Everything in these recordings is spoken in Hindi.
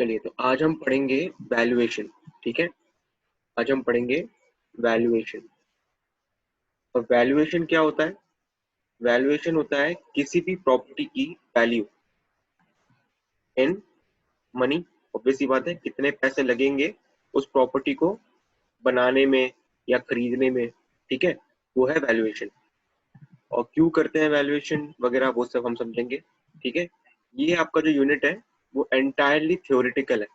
चलिए, तो आज हम पढ़ेंगे वैल्यूएशन। ठीक है, आज हम पढ़ेंगे वैल्यूएशन। और वैल्यूएशन क्या होता है? वैल्यूएशन होता है किसी भी प्रॉपर्टी की वैल्यू इन मनी। ऑब्वियस सी बात है, कितने पैसे लगेंगे उस प्रॉपर्टी को बनाने में या खरीदने में। ठीक है, वो है वैल्यूएशन। और क्यों करते हैं वैल्यूएशन वगैरह, वो सब हम समझेंगे। ठीक है, ये आपका जो यूनिट है वो एंटायरली थ्योरेटिकल है।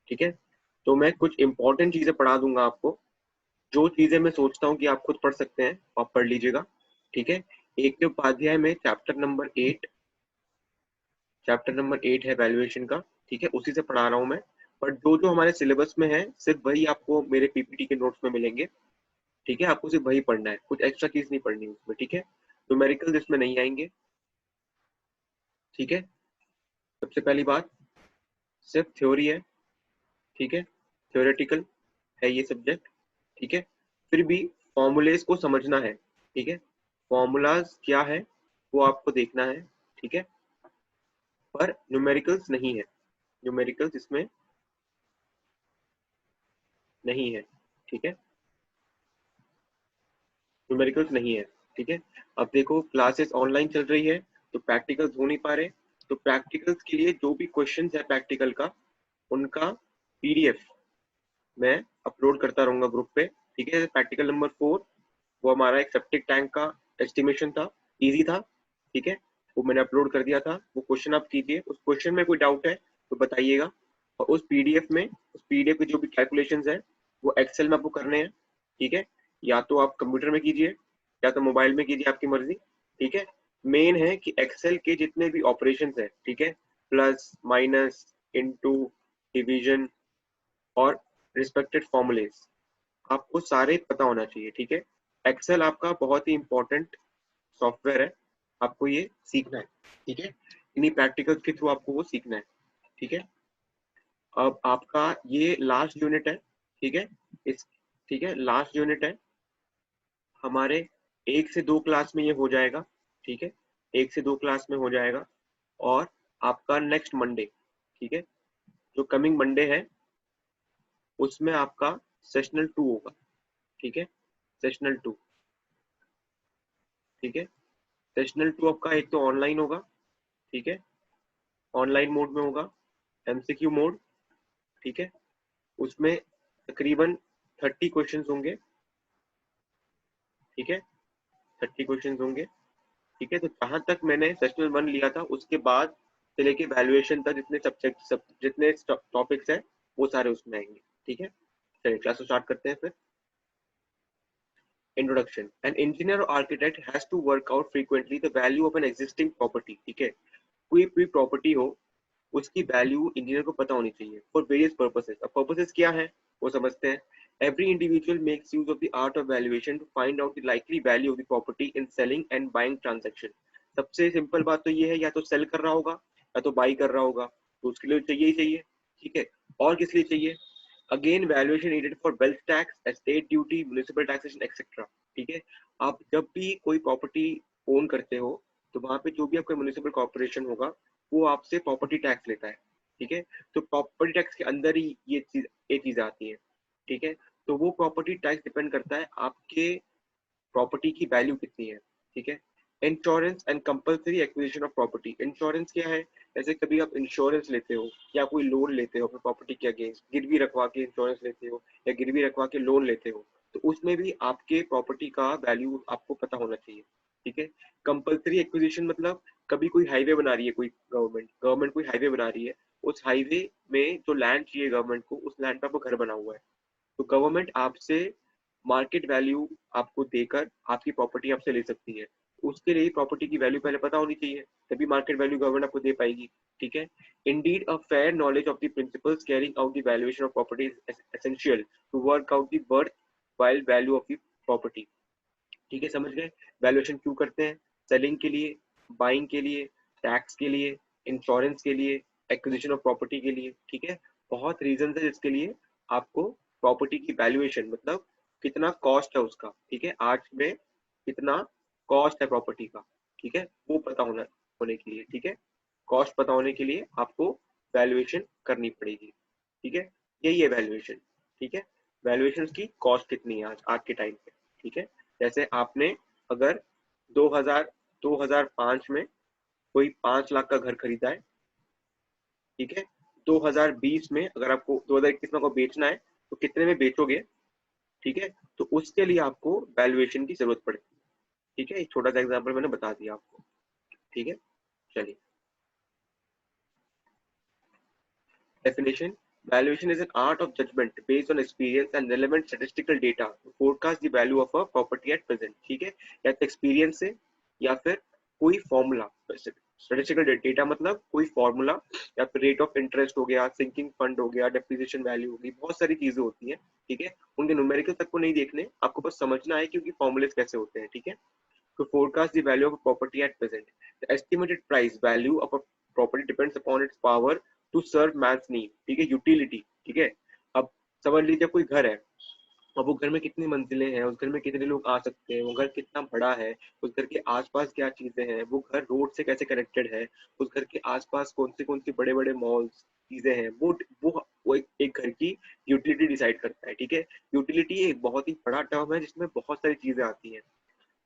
ठीक है, तो मैं कुछ इंपॉर्टेंट चीजें पढ़ा दूंगा आपको, जो चीजें मैं सोचता हूँ कि आप खुद पढ़ सकते हैं, आप पढ़ लीजिएगा। ठीक है, एक के उपाध्याय में चैप्टर नंबर 8 है वैल्यूएशन का। ठीक है, उसी से पढ़ा रहा हूँ मैं। बट जो जो हमारे सिलेबस में है सिर्फ वही आपको मेरे पीपीटी के नोट्स में मिलेंगे। ठीक है, आपको सिर्फ वही पढ़ना है, कुछ एक्स्ट्रा चीज नहीं पढ़नी उसमें। ठीक है, न्यूमेरिकल इसमें नहीं आएंगे। ठीक है, सबसे पहली बात, सिर्फ थ्योरी है। ठीक है, थ्योरेटिकल है ये सब्जेक्ट। ठीक है, फिर भी फॉर्मूलेस को समझना है। ठीक है, फॉर्मूलाज क्या है वो आपको देखना है। ठीक है, पर न्यूमेरिकल्स नहीं है, न्यूमेरिकल्स इसमें नहीं है। ठीक है, न्यूमेरिकल्स नहीं है। ठीक है, अब देखो क्लासेस ऑनलाइन चल रही है तो प्रैक्टिकल्स हो नहीं पा रहे। तो प्रैक्टिकल्स के लिए जो भी क्वेश्चंस है प्रैक्टिकल का, उनका पीडीएफ मैं अपलोड करता रहूंगा ग्रुप पे। ठीक है, प्रैक्टिकल नंबर 4 वो हमारा एक सेप्टिक टैंक का एस्टिमेशन था, इजी था। ठीक है, वो मैंने अपलोड कर दिया था। वो क्वेश्चन आप कीजिए, उस क्वेश्चन में कोई डाउट है तो बताइएगा। और उस पीडीएफ के जो भी कैलकुलेशंस है वो एक्सेल में आपको करने हैं। ठीक है, या तो आप कंप्यूटर में कीजिए या तो मोबाइल में कीजिए, आपकी मर्जी। ठीक है, मेन है कि एक्सेल के जितने भी ऑपरेशन है, ठीक है, प्लस माइनस इनटू डिवीजन और रिस्पेक्टेड फॉर्मूलेस, आपको सारे पता होना चाहिए। ठीक है, एक्सेल आपका बहुत ही इंपॉर्टेंट सॉफ्टवेयर है, आपको ये सीखना है। ठीक है, इन्हीं प्रैक्टिकल्स के थ्रू आपको वो सीखना है। ठीक है, अब आपका ये लास्ट यूनिट है। ठीक है, इस ठीक है, लास्ट यूनिट है हमारे। 1 से 2 क्लास में ये हो जाएगा। ठीक है, 1 से 2 क्लास में हो जाएगा। और आपका नेक्स्ट मंडे, ठीक है, जो कमिंग मंडे है उसमें आपका सेशनल 2 होगा। ठीक है, सेशनल 2। ठीक है, सेशनल 2 आपका एक तो ऑनलाइन होगा। ठीक है, ऑनलाइन मोड में होगा, एमसीक्यू मोड। ठीक है, उसमें तकरीबन 30 क्वेश्चंस होंगे। ठीक है, 30 क्वेश्चंस होंगे। ठीक है, तो जहां तक मैंने सेशनल 1 लिया था उसके बाद से लेके वैल्यूएशन तक जितने सब्जेक्ट जितने टॉपिक्स हैं वो सारे उसमें आएंगे। ठीक है, चलिए क्लास को स्टार्ट करते हैं फिर। Introduction. An engineer or architect has to work out frequently the value of an existing property. ठीक है, कोई भी प्रॉपर्टी हो उसकी वैल्यू इंजीनियर को पता होनी चाहिए फॉर वेरियस पर्पसेस। अब पर्पसेस क्या है वो समझते हैं। Every individual makes use of the art of valuation to find out the likely value of the property in selling and buying transaction. सबसे सिंपल बात तो ये है, या तो सेल कर रहा होगा या तो बाई कर रहा होगा, तो उसके लिए चाहिए ही चाहिए। ठीक है, और किस लिए चाहिए? Again valuation needed for wealth tax, estate duty, municipal taxation etcetera. ठीक है, आप जब भी कोई प्रॉपर्टी ओन करते हो तो वहां पे जो भी आपका म्युनिसिपल कॉर्पोरेशन होगा वो आपसे प्रॉपर्टी टैक्स लेता है। ठीक है, तो प्रॉपर्टी टैक्स के अंदर ही ये चीज आती है। ठीक है, तो वो प्रॉपर्टी टैक्स डिपेंड करता है आपके प्रॉपर्टी की वैल्यू कितनी है। ठीक है, insurance and compulsory acquisition of property. Insurance क्या है? जैसे कभी आप इंश्योरेंस लेते हो या कोई लोन लेते हो अपनी प्रॉपर्टी के अगेंस्ट, गिरवी रखवा के इंश्योरेंस लेते हो या गिरवी रखवा के लोन लेते हो, तो उसमें भी आपके प्रॉपर्टी का वैल्यू आपको पता होना चाहिए। ठीक है, कंपल्सरी एक्विजिशन मतलब कभी कोई हाईवे बना रही है, कोई गवर्नमेंट कोई हाईवे बना रही है, उस हाईवे में जो लैंड चाहिए गवर्नमेंट को, उस लैंड पर आपको घर बना हुआ है, तो गवर्नमेंट आपसे मार्केट वैल्यू आपको देकर आपकी प्रॉपर्टी आपसे ले सकती है। उसके लिए प्रॉपर्टी की वैल्यू पहले पता होनी चाहिए, तभी मार्केट वैल्यू गवर्नमेंट आपको दे पाएगी। ठीक है, indeed a fair knowledge of the principles carrying out the valuation of property is essential to work out the worthwhile value of the property. ठीक है, समझ गए वैल्यूएशन क्यों करते हैं? सेलिंग के लिए, बाइंग के लिए, टैक्स के लिए, इंश्योरेंस के लिए, एक्विजिशन ऑफ प्रॉपर्टी के लिए। ठीक है, बहुत रीजन है जिसके लिए आपको प्रॉपर्टी की वैल्यूएशन मतलब कितना कॉस्ट है उसका, ठीक है, आज में कितना कॉस्ट है प्रॉपर्टी का, ठीक है, वो पता होने के लिए, ठीक है, कॉस्ट पता होने के लिए आपको वैल्यूएशन करनी पड़ेगी, ठीक है। यही है वैल्यूएशन, ठीक है। वैल्यूएशन की कॉस्ट कितनी है आज आज के टाइम पे, ठीक है। जैसे आपने अगर 2000 2005 में कोई 5 लाख का घर खरीदा है, ठीक है। 2020 में अगर आपको 2021 में आपको बेचना है तो कितने में बेचोगे, ठीक है। तो उसके लिए आपको वैल्यूएशन की जरूरत पड़ेगी, ठीक है। एक छोटा सा एग्जांपल मैंने बता दिया आपको, ठीक है। चलिए, definition. Valuation is an art of judgment based on experience and relevant statistical data to forecast the value of a property at present, ठीक है। या तो एक्सपीरियंस से या फिर कोई फॉर्मूला, स्टैटिस्टिकल डेटा मतलब कोई फॉर्मूला, या फिर रेट ऑफ इंटरेस्ट हो गया, सिंकिंग फंड हो गया, डेप्रिसिएशन वैल्यू होगी, बहुत सारी चीजें होती हैं, ठीक है। उनके न्यूमेरिकल तक को नहीं देखने, आपको बस समझना है कि उनकी फॉर्मूलेस कैसे होते हैं, ठीक है। To forecast the value of a property at present. The estimated price value of a property depends upon its power to serve man's need. ठीक है, यूटिलिटी, ठीक है। अब समझ लीजिए कोई घर है, अब वो घर में कितनी मंजिलें हैं, उस घर में कितने लोग आ सकते हैं, वो घर कितना बड़ा है, उस घर के आसपास क्या चीजें हैं, वो घर रोड से कैसे कनेक्टेड है, उस घर के आसपास कौन से बड़े बड़े मॉल्स चीजें हैं, वो एक घर की यूटिलिटी डिसाइड करता है, ठीक है। यूटिलिटी एक बहुत ही बड़ा टर्म है जिसमें बहुत सारी चीजें आती हैं,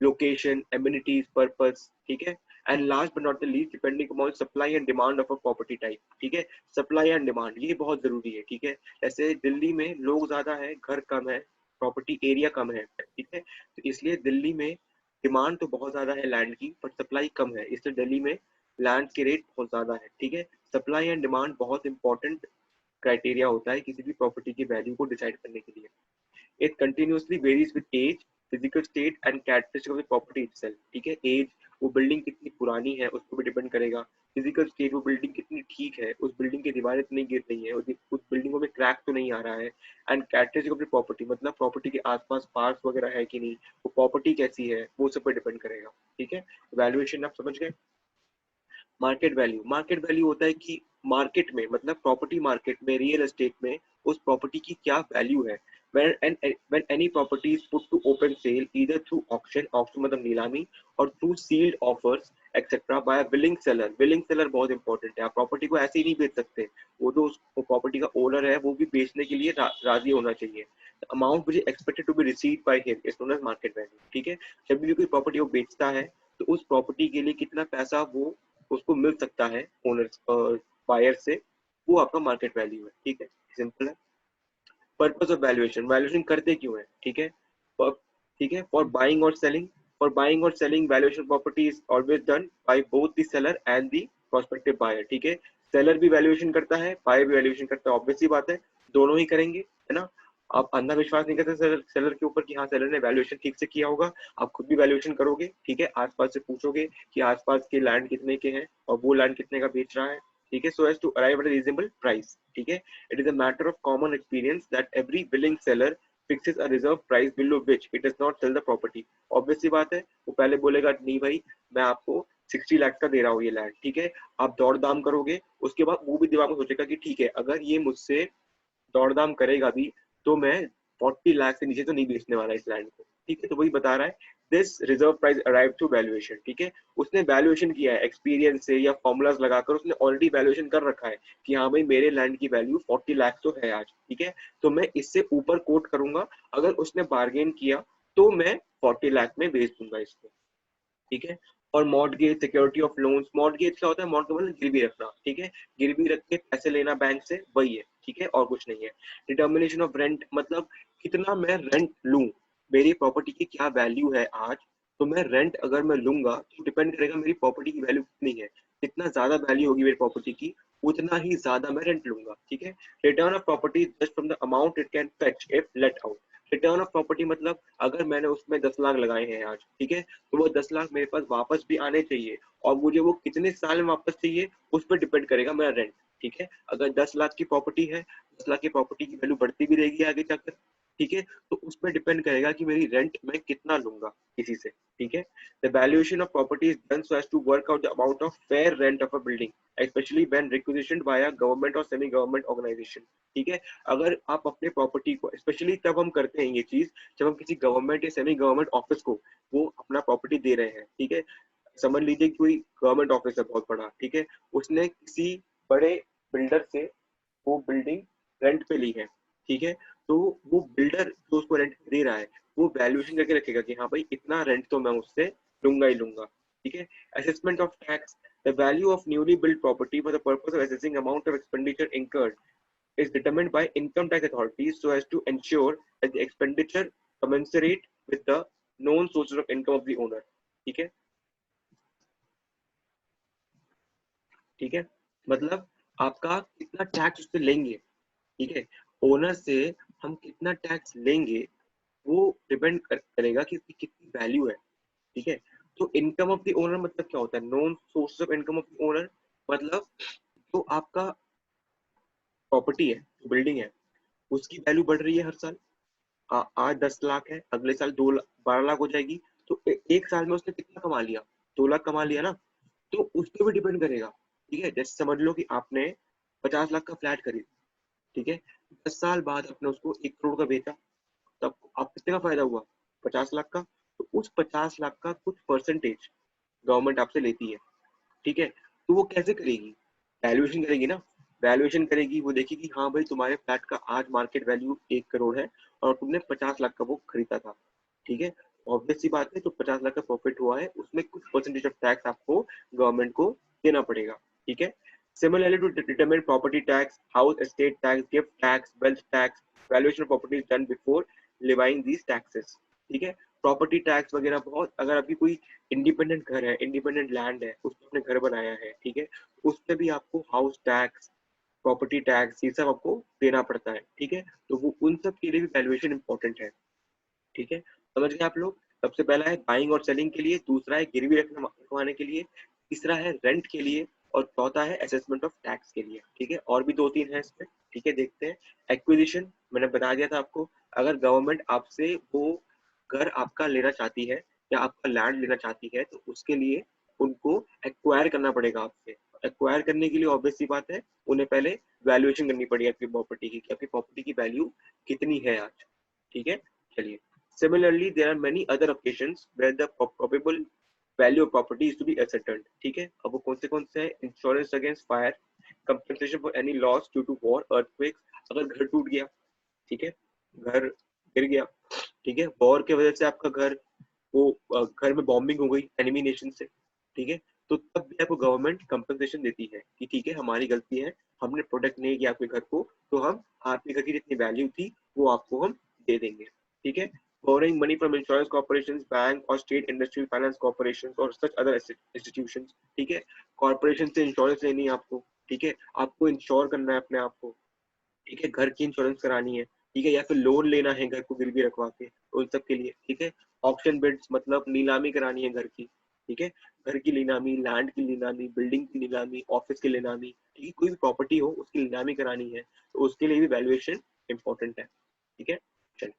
location, amenities, purpose, ठीक है। And last but not the least depending upon supply and demand of a property type, ठीक है। सप्लाई एंड डिमांड ये बहुत जरूरी है, ठीक है। जैसे दिल्ली में लोग ज्यादा है, घर कम है, प्रॉपर्टी एरिया कम है, ठीक है। तो इसलिए दिल्ली में डिमांड तो बहुत ज्यादा है लैंड की, पर सप्लाई कम है, इसलिए दिल्ली में लैंड के रेट बहुत ज्यादा है, ठीक है। सप्लाई एंड डिमांड बहुत इंपॉर्टेंट क्राइटेरिया होता है किसी भी प्रॉपर्टी की वैल्यू को डिसाइड करने के लिए। It continuously varies with age, physical state and characteristic of the property itself, ठीक है। एज, वो बिल्डिंग कितनी पुरानी है उस पर भी डिपेंड करेगा। फिजिकल स्टेट, वो बिल्डिंग कितनी ठीक है, उस बिल्डिंग की दीवारें तो नहीं गिर रही है, उस बिल्डिंगों में क्रैक तो नहीं आ रहा है। And characteristic of the property मतलब प्रॉपर्टी के आसपास पार्क्स वगैरह है कि नहीं, वो प्रॉपर्टी कैसी है, वो सब पर डिपेंड करेगा, ठीक है। वैल्यूएशन आप समझ गए। मार्केट वैल्यू होता है कि मार्केट में मतलब प्रॉपर्टी मार्केट में, रियल एस्टेट में उस प्रॉपर्टी की क्या वैल्यू है। when any property is put to open sale either through auction मतलब नीलामी, और through sealed offers etc by a willing seller बहुत इंपॉर्टेंट है। आप प्रॉपर्टी को ऐसे ही नहीं बेच सकते, वो तो उस प्रॉपर्टी का ओनर है, वो भी बेचने के लिए राजी होना चाहिए। Amount which expected to be received by him is known as market value, ठीक है। जब भी कोई प्रॉपर्टी वो बेचता है तो उस प्रॉपर्टी के लिए कितना पैसा वो उसको मिल सकता है ओनर बायर से, वो आपका मार्केट वैल्यू है, ठीक है। सिंपल है। पर्पस ऑफ वैल्यूएशन, वैल्यूएशन करते क्यों है, ठीक है। ठीक है, फॉर बाइंग और selling valuation property is always done by both the seller and the prospective buyer, ठीक है। सेलर भी वैल्यूएशन करता है, बायर भी वैल्यूएशन करता है, ऑब्वियस सी बात है, दोनों ही करेंगे, है ना। आप अंधा विश्वास नहीं करते सेलर के ऊपर कि हाँ सेलर ने वैल्यूएशन ठीक से किया होगा, आप खुद भी वैल्यूएशन करोगे, ठीक है। आसपास से पूछोगे कि आसपास के लैंड कितने के हैं और वो लैंड कितने का बेच रहा है, ठीक है। So as to arrive at a reasonable price, ठीक है। It is a matter of common experience that every willing seller fixes a reserve price below which it does not sell the property. Obvious सी बात है, वो पहले बोलेगा नहीं भाई मैं आपको 60 लाख का दे रहा हूँ ये लैंड, ठीक है। आप दौड़ दाम करोगे, उसके बाद वो भी दिमाग में सोचेगा कि ठीक है अगर ये मुझसे दौड़ दाम करेगा भी तो मैं 40 लाख से नीचे तो नहीं बेचने वाला इस लैंड को, ठीक है। तो वही बता रहा है this reserve price arrive to valuation, ठीक है। उसने वैल्यूएशन किया है एक्सपीरियंस से या फॉर्मूलाज लगाकर, उसने ऑलरेडी वैल्यूएशन कर रखा है कि हाँ भाई मेरे लैंड की वैल्यू 40 लाख तो है आज, ठीक है। तो मैं इससे ऊपर कोट करूंगा, अगर उसने बार्गेन किया तो मैं 40 लाख में बेच दूंगा इसको, ठीक है। और mortgage, security of loans, mortgage क्या होता है, मॉर्टगेज मतलब गिरवी रखना, ठीक है। गिरवी रख के पैसे लेना बैंक से, वही है, ठीक है, और कुछ नहीं है। डिटर्मिनेशन ऑफ रेंट मतलब कितना मैं रेंट लूं, मेरी प्रॉपर्टी की क्या वैल्यू है आज, तो मैं रेंट अगर मैं लूंगा तो डिपेंड करेगा मेरी प्रॉपर्टी की वैल्यू कितनी है, जितना ज्यादा वैल्यू होगी मेरी प्रॉपर्टी की उतना ही ज्यादा मैं रेंट लूंगा, ठीक है। Return of property just from the amount it can fetch if let out. Return of property मतलब अगर मैंने उसमें 10 लाख लगाए हैं आज, ठीक है, तो वो 10 लाख मेरे पास वापस भी आने चाहिए, और मुझे वो कितने साल में वापस चाहिए उस पर डिपेंड करेगा मेरा रेंट, ठीक है। अगर 10 लाख की प्रॉपर्टी है, 10 लाख की प्रॉपर्टी की वैल्यू बढ़ती भी रहेगी आगे जाकर, ठीक है, तो उस पर डिपेंड करेगा कि मेरी रेंट मैं कितना लूंगा किसी से, ठीक है। The valuation of property is done so as to work out the amount of fair rent of a building especially when requisitioned by a government or semi government organization, ठीक है। अगर आप अपने प्रॉपर्टी को, स्पेशली तब हम करते हैं ये चीज जब हम किसी गवर्नमेंट या सेमी गवर्नमेंट ऑफिस को वो अपना प्रॉपर्टी दे रहे हैं, ठीक है। समझ लीजिए कोई गवर्नमेंट ऑफिस है बहुत बड़ा, ठीक है, उसने किसी बड़े बिल्डर से वो बिल्डिंग रेंट पे ली है, ठीक है, तो वो बिल्डर जो उसको रेंट दे रहा है वो वैल्यूएशन करके रखेगा कि हाँ भाई इतना रेंट तो मैं उससे लूंगा ही लूंगा, ठीक है। Assessment of tax, the value of newly build property for the purpose of assessing amount of expenditure incurred is determined by income tax authorities so as to ensure that the expenditure commensurate with the known sources of income of the owner, ठीक है, ठीक है, मतलब आपका कितना टैक्स उससे लेंगे, ठीक है, ओनर से हम कितना टैक्स लेंगे वो डिपेंड करेगा कि उसकी कितनी वैल्यू है, ठीक है। तो इनकम ऑफ द ओनर मतलब क्या होता है, non source of income of the owner, मतलब तो आपका प्रॉपर्टी है, जो बिल्डिंग है, उसकी वैल्यू बढ़ रही है हर साल। आज 10 लाख है, अगले साल 12 लाख हो जाएगी, तो एक साल में उसने कितना कमा लिया, 2 लाख कमा लिया ना, तो उस पर भी डिपेंड करेगा, ठीक है। जैसे समझ लो कि आपने 50 लाख का फ्लैट खरीदा, ठीक है, 10 साल बाद आपने उसको 1 करोड़ का बेचा, तब आप कितने का फायदा हुआ, 50 लाख का, तो उस 50 लाख का कुछ परसेंटेज गवर्नमेंट आपसे लेती है, ठीक है। तो वो कैसे करेगी, वैल्यूएशन करेगी ना, वैल्यूएशन करेगी, वो देखेगी हाँ भाई तुम्हारे फ्लैट का आज मार्केट वैल्यू 1 करोड़ है और तुमने 50 लाख का वो खरीदा था, ठीक है, ऑब्वियस सी बात है, तो 50 लाख का प्रॉफिट हुआ है उसमें कुछ परसेंटेज ऑफ टैक्स आपको गवर्नमेंट को देना पड़ेगा, ठीक है। Similarly, to determine property tax, house estate tax, gift tax, wealth tax, valuation of property is done before levying these taxes, ठीक है। प्रॉपर्टी टैक्स वगैरह बहुत, अगर आपकी कोई इंडिपेंडेंट घर है, इंडिपेंडेंट लैंड है, उसमें आपने घर बनाया है, ठीक है, उस पे भी आपको हाउस टैक्स, प्रॉपर्टी टैक्स, ये सब आपको देना पड़ता है, ठीक है। तो वो उन सब के लिए भी वैल्यूएशन इंपॉर्टेंट है, ठीक है, समझ गए आप लोग। सबसे पहला है बाइंग और सेलिंग के लिए, दूसरा है गिरवी रखवाने के लिए, तीसरा है रेंट के लिए, और चौथा है असेसमेंट ऑफ टैक्स के लिए, ठीक है। और भी 2-3 है इसमें, ठीक है, देखते हैं। एक्विजिशन मैंने बता दिया था आपको, अगर गवर्नमेंट आपसे वो घर आपका लेना चाहती है या आपका लैंड लेना चाहती है तो उसके लिए उनको एक्वायर करना पड़ेगा आपसे। एक्वायर करने के लिए ऑब्वियस सी बात है, उन्हें पहले वैल्यूएशन करनी पड़ेगी आपकी प्रॉपर्टी की, कि आपकी प्रॉपर्टी की वैल्यू कितनी है आज, ठीक है। चलिए, similarly there are many other occasions where the probable value of property is to be ascertained, ठीक है। अब वो कौन से हैं, insurance against fire, compensation for any loss due to war, earthquakes, अगर घर टूट गया, ठीक है, घर गिर गया, ठीक है, वॉर की वजह से आपका घर, वो घर में बॉम्बिंग हो गई एनिमी नेशन से, ठीक है, तो तब भी आपको गवर्नमेंट कंपनसेशन देती है कि ठीक है हमारी गलती है, हमने प्रोटेक्ट नहीं किया आपके घर को, तो हम आपके घर की जितनी वैल्यू थी वो आपको हम दे देंगे, ठीक है। Borrowing money from insurance corporations, bank or state industrial finance corporations or such other institutions, ठीक है, कॉर्पोरेशन से इंश्योरेंस लेनी है आपको, ठीक है, आपको इंश्योर करना है अपने आप को, ठीक है, घर की इंश्योरेंस करानी है, ठीक है, या फिर लोन लेना है घर को गिरवी रखवा के, तो उन सब के लिए, ठीक है। ऑप्शन बिड्स मतलब नीलामी करानी है घर की, ठीक है, घर की नीलामी, लैंड की नीलामी, बिल्डिंग की नीलामी, ऑफिस की नीलामी, ठीक है, कोई भी प्रॉपर्टी हो उसकी नीलामी करानी है, तो उसके लिए भी वैल्यूएशन इंपॉर्टेंट है, ठीक है। चलिए,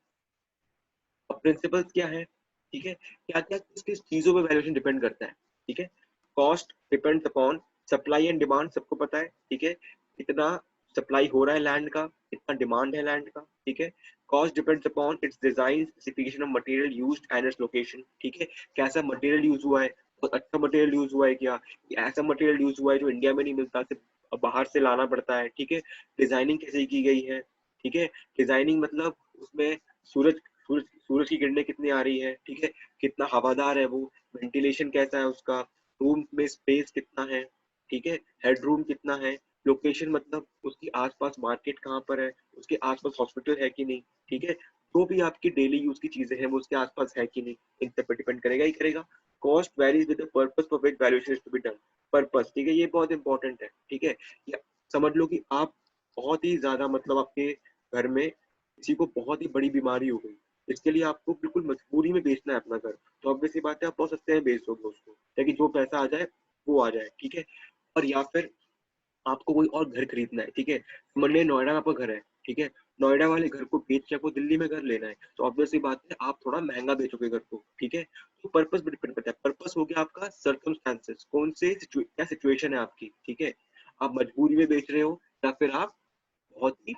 अब प्रिंसिपल्स क्या है, ठीक है, क्या क्या किस किस चीजों पे वैल्यूएशन डिपेंड करता है, ठीक है। Cost depends upon supply and demand, सबको पता है, ठीक है, कितना सप्लाई हो रहा है लैंड का, कितना डिमांड है लैंड का, ठीक है। Cost depends upon its design, specification of material used and its location, ठीक है, कैसा मटेरियल यूज हुआ है, बहुत अच्छा मटेरियल यूज हुआ है क्या, ऐसा मटेरियल यूज हुआ है जो इंडिया में नहीं मिलता, सिर्फ बाहर से लाना पड़ता है, ठीक है। डिजाइनिंग कैसे की गई है, ठीक है, डिजाइनिंग मतलब उसमें सूरज सूरज की किरणें कितनी आ रही है, ठीक है, कितना हवादार है वो, वेंटिलेशन कैसा है उसका, रूम में स्पेस कितना है, ठीक है, हेडरूम कितना है, लोकेशन मतलब उसकी आसपास मार्केट कहाँ पर है, उसके आसपास हॉस्पिटल है कि नहीं, ठीक है, जो भी आपकी डेली यूज की चीजें हैं वो उसके आसपास है कि नहीं, इन सब पर डिपेंड करेगा ही करेगा। Cost varies with the purpose for which valuation is to be done, purpose, ठीक है, ये बहुत इंपॉर्टेंट है, ठीक है। या समझ लो कि आप बहुत ही ज्यादा, मतलब आपके घर में किसी को बहुत ही बड़ी बीमारी हो गई, इसके लिए आपको बिल्कुल मजबूरी में बेचना है अपना घर, तो ऑब्वियस सी बात है आप बहुत सस्ते में बेच दोगे उसको, ताकि जो पैसा आ जाए वो आ जाए, ठीक है। और या फिर आपको कोई और घर खरीदना है, ठीक है, मान लीजिए नोएडा में आपका घर है, ठीक है, नोएडा वाले घर को बेच के आपको दिल्ली में घर लेना है, तो ऑब्वियस सी बात है आप थोड़ा महंगा बेचोगे घर को, ठीक है। तो पर्पस भी डिपेंड करता है, पर्पस हो गया आपका सर्कमस्टांसेस, कौन से क्या सिचुएशन है आपकी, ठीक है, आप मजबूरी में बेच रहे हो या फिर आप बहुत ही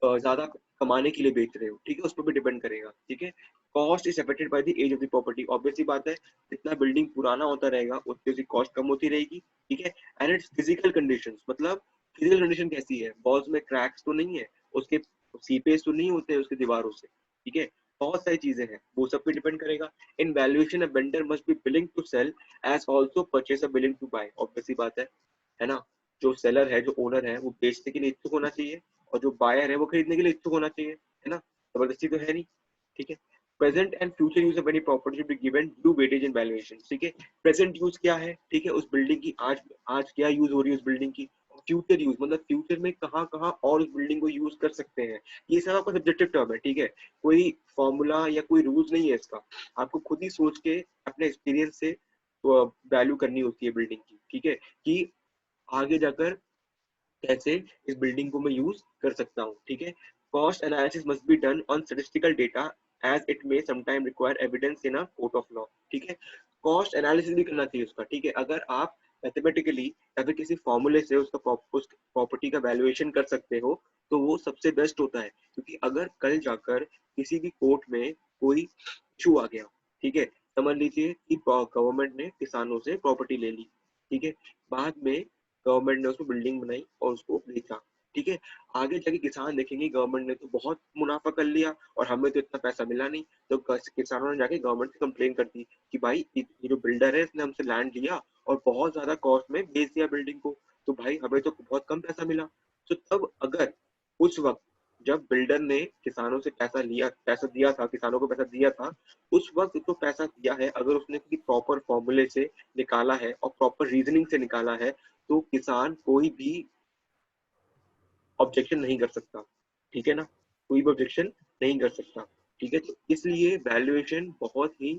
ज्यादा कमाने के लिए बेच रहे हो, ठीक है, उस पर भी डिपेंड करेगा, ठीक है। Cost is affected by the age of the property, obviously बात है, जितना बिल्डिंग पुराना होता रहेगा उतनी उसकी कॉस्ट कम होती रहेगी, ठीक है। एंड इट्स फिजिकल कंडीशंस, मतलब फिजिकल कंडीशन कैसी है, वॉल्स में क्रैक्स तो नहीं है, उसके सीपेज तो नहीं होते उसकी दीवारों से, ठीक है, बहुत सारी चीजें हैं, वो सब पे डिपेंड करेगा। In valuation a vendor must be willing to sell as also purchase a willing to buy, obvious सी बात है ना। जो सेलर है, जो ओनर है, वो बेचने के लिए इच्छुक होना चाहिए, और जो बायर है वो खरीदने के लिए इच्छुक होना चाहिए, है ना, जबरदस्ती तो है नहीं, ठीक है। Present and future use of any property should be given due weightage in valuation, ठीक है। प्रेजेंट यूज क्या है, ठीक है, उस बिल्डिंग की आज आज क्या यूज हो रही है उस बिल्डिंग की, फ्यूचर यूज मतलब फ्यूचर में कहाँ कहाँ और उस बिल्डिंग को यूज कर सकते हैं, ये सब आपका सब्जेक्टिव टर्म है, ठीक है। कोई फॉर्मूला या कोई रूल्स नहीं है इसका, आपको खुद ही सोच के अपने एक्सपीरियंस से वैल्यू करनी होती है बिल्डिंग की, ठीक है, कि आगे जाकर कैसे इस बिल्डिंग को मैं यूज कर सकता हूँ, ठीक है। Cost analysis must be done on statistical data as it may sometime require evidence in a court of law, ठीक है। कॉस्ट एनालिसिस भी करना चाहिए उसका, ठीक है। अगर आप मैथमेटिकली या फिर किसी फॉर्मूले से उसका उस प्रॉपर्टी का वैल्यूएशन कर सकते हो तो वो सबसे बेस्ट होता है, क्योंकि अगर कल जाकर किसी भी कोर्ट में कोई इशू आ गया, ठीक है, समझ लीजिए कि गवर्नमेंट ने किसानों से प्रॉपर्टी ले ली, ठीक है, बाद में गवर्नमेंट ने उसको बिल्डिंग बनाई और उसको बेचा, ठीक है, आगे जाके किसान देखेंगे गवर्नमेंट ने तो बहुत मुनाफा कर लिया और हमें तो इतना पैसा मिला नहीं, तो किसानों ने जाके गवर्नमेंट से कंप्लेन कर दी कि भाई ये जो बिल्डर है इसने हमसे लैंड लिया और बहुत ज्यादा कॉस्ट में बेच दिया बिल्डिंग को, तो भाई हमें तो बहुत कम पैसा मिला। तो तब अगर उस वक्त जब बिल्डर ने किसानों से पैसा दिया था, किसानों को पैसा दिया था, उस वक्त तो पैसा दिया है, अगर उसने किसी प्रॉपर फॉर्मूले से निकाला है और प्रॉपर रीजनिंग से निकाला है तो किसान कोई भी ऑब्जेक्शन नहीं कर सकता, ठीक है ना, कोई भी ऑब्जेक्शन नहीं कर सकता, ठीक है। तो इसलिए वैल्यूएशन बहुत ही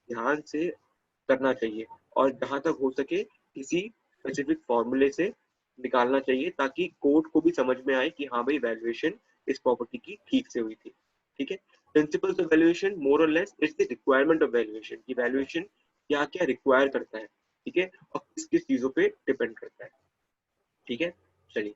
ध्यान से करना चाहिए और जहां तक हो सके किसी स्पेसिफिक फॉर्मूले से निकालना चाहिए ताकि कोर्ट को भी समझ में आए कि हाँ भाई वैल्यूएशन इस प्रॉपर्टी की ठीक से हुई थी, ठीक है। प्रिंसिपल्स ऑफ वैल्यूएशन मोर और less it's the requirement of valuation, की वैल्यूएशन क्या क्या रिक्वायर करता है, ठीक है, और किस किस चीजों पे डिपेंड करता है, ठीक है। चलिए,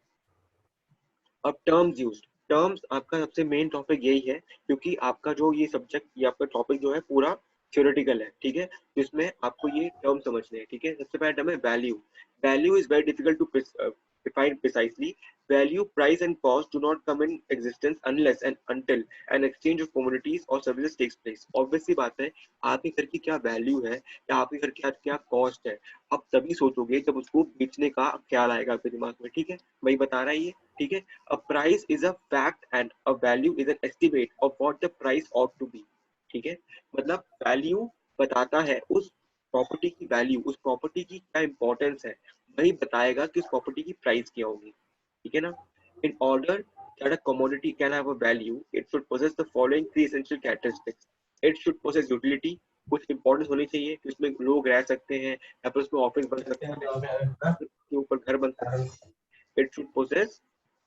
अब टर्म्स यूज, टर्म्स आपका सबसे मेन टॉपिक यही है, क्योंकि आपका जो ये सब्जेक्ट, ये आपका टॉपिक जो है पूरा थ्योरेटिकल है, ठीक है, तो इसमें आपको ये टर्म समझने हैं, ठीक है। सबसे पहला टर्म है value. Value is very difficult to define precisely. Value, price and cost do not come in existence unless and until an exchange of commodities or services takes place. Obviously बात है, आपके घर की क्या वैल्यू है या आपके घर की क्या कॉस्ट है, आप तभी सोचोगे जब उसको बेचने का ख्याल आएगा आपके दिमाग में, ठीक है, वही बता रहा है ये, ठीक है। A price is a fact and a value is an estimate of what the price ought to be, ठीक है, मतलब वैल्यू बताता है उस प्रॉपर्टी की वैल्यू, उस प्रॉपर्टी की क्या इंपॉर्टेंस है, वही बताएगा कि उस प्रॉपर्टी की प्राइस क्या होगी, ठीक है ना। In order that a commodity can have a value, it should possess the following three essential characteristics. It should possess utility, कुछ इंपॉर्टेंस होनी चाहिए कि उसमें लोग रह सकते हैं या फिर उसमें ऑफिस बन सकता है, उसके ऊपर घर बन सकता है। इट शुड पोजेस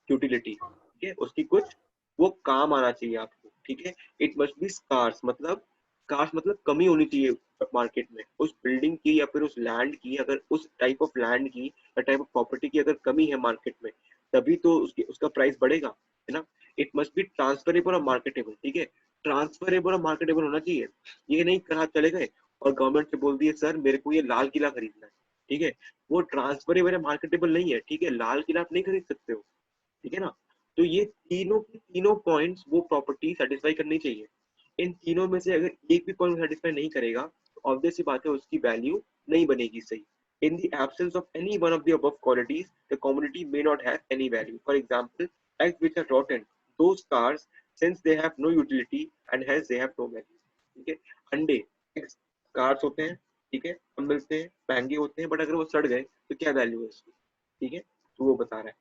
यूटिलिटी, ठीक है, उसकी कुछ वो काम आना चाहिए आपको, ठीक है। इट मस्ट बी स्कार्स मतलब कमी होनी चाहिए मार्केट में उस बिल्डिंग की या फिर उस लैंड की, अगर उस टाइप ऑफ लैंड की या टाइप ऑफ प्रॉपर्टी की अगर कमी है मार्केट में तभी तो उसका प्राइस बढ़ेगा, है ना। इट मस्ट बी ट्रांसफरेबल और मार्केटेबल, ठीक है, ट्रांसफरेबल और मार्केटेबल होना चाहिए। ये नहीं कहा चले गए और गवर्नमेंट से बोल दिए सर मेरे को ये लाल किला खरीदना है, ठीक है, वो ट्रांसफरेबल है, मार्केटेबल नहीं है, ठीक है, लाल किला आप नहीं खरीद सकते हो, ठीक है ना। तो ये तीनों के तीनों पॉइंट्स वो प्रॉपर्टी सेटिस्फाई करनी चाहिए। इन तीनों में से अगर एक भी पॉइंट सेटिस्फाई नहीं करेगा तो ऑब्वियस सी बात है उसकी वैल्यू नहीं बनेगी सही। In the absence of any one of the above qualities, the commodity may not have any value. For example, eggs which are rotten, those cars, since they have no utility and hence they have no value. ठीक है, अंडे eggs cars होते हैं, ठीक है, हम मिलते हैं, महंगे होते हैं, बट अगर वो सड़ गए तो क्या वैल्यू है उसकी, ठीक है, तो वो बता रहा है।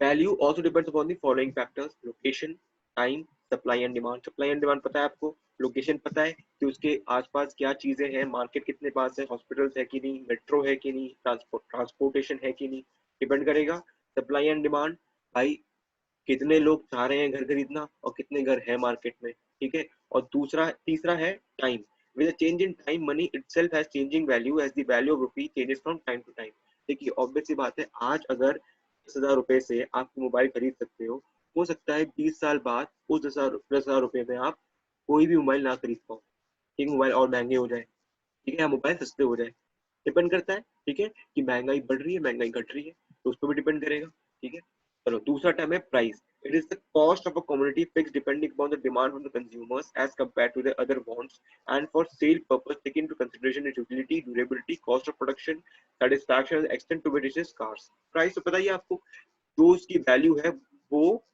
Value also depends upon the following factors: location, time, supply and demand. Supply and demand पता है आपको, लोकेशन पता है कि उसके आसपास क्या चीजें हैं, मार्केट कितने पास है, हॉस्पिटल्स है कि नहीं, मेट्रो है कि नहीं, ट्रांसपोर्टेशन है कि नहीं, डिपेंड करेगा। सप्लाई एंड डिमांड, भाई कितने लोग चाह रहे हैं घर खरीदना और कितने घर है मार्केट में, ठीक है। और दूसरा तीसरा है time. With a change in time money itself has changing value as the value of rupee changes from time to time. देखिए ऑब्वियस सी बात है, आज अगर 10,000 रुपए से आप मोबाइल खरीद सकते हो सकता है 20 साल बाद उस 10,000 रुपए में आप कोई भी मोबाइल ना खरीद पाओ, ठीक है, मोबाइल और महंगे हो जाए, ठीक है, या मोबाइल सस्ते हो जाए, डिपेंड करता है, ठीक है, कि महंगाई बढ़ रही है महंगाई घट रही है। तो उस पर भी डिपेंड करेगा, ठीक है। चलो दूसरा टर्म है price. It is the cost of a commodity fixed depending upon the demand from the consumers as compared to the other wants and for sale purpose take into consideration its utility, durability, cost of production, satisfaction, extent to which it is scarce. Price तो पता ही है आपको, जो उसकी वैल्यू है वो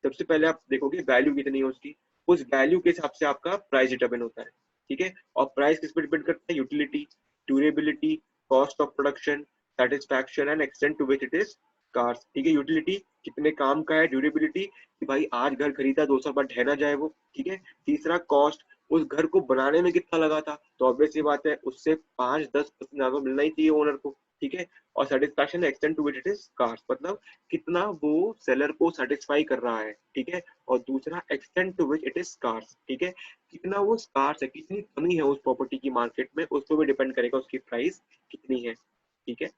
सबसे पहले आप देखोगे वैल्यू कितनी है उसकी, उस वैल्यू के हिसाब से आपका प्राइस डिटरमिन होता है, ठीक है। और प्राइस किस पर डिपेंड करता है, utility, durability, cost of production, satisfaction and extent to which it is scarce, ठीक है। यूटिलिटी कितने काम का है, ड्यूरेबिलिटी कि भाई आज घर खरीदा 2 साल बाद ढह ना जाए वो, ठीक है। तीसरा कॉस्ट, उस घर को बनाने में कितना लगा था, तो ऑब्वियस ये बात है उससे 5-10% ज्यादा मिलना ही चाहिए ओनर को, ठीक है। और satisfaction extent to which it is scarce, मतलब कितना वो सेलर को सेटिस्फाई कर रहा है, ठीक है। और दूसरा extent to which it is scarce, ठीक है, कितना वो स्कार्स है, कितनी कमी है उस प्रॉपर्टी की मार्केट में, उस पर भी डिपेंड करेगा उसकी प्राइस कितनी है, ठीक है।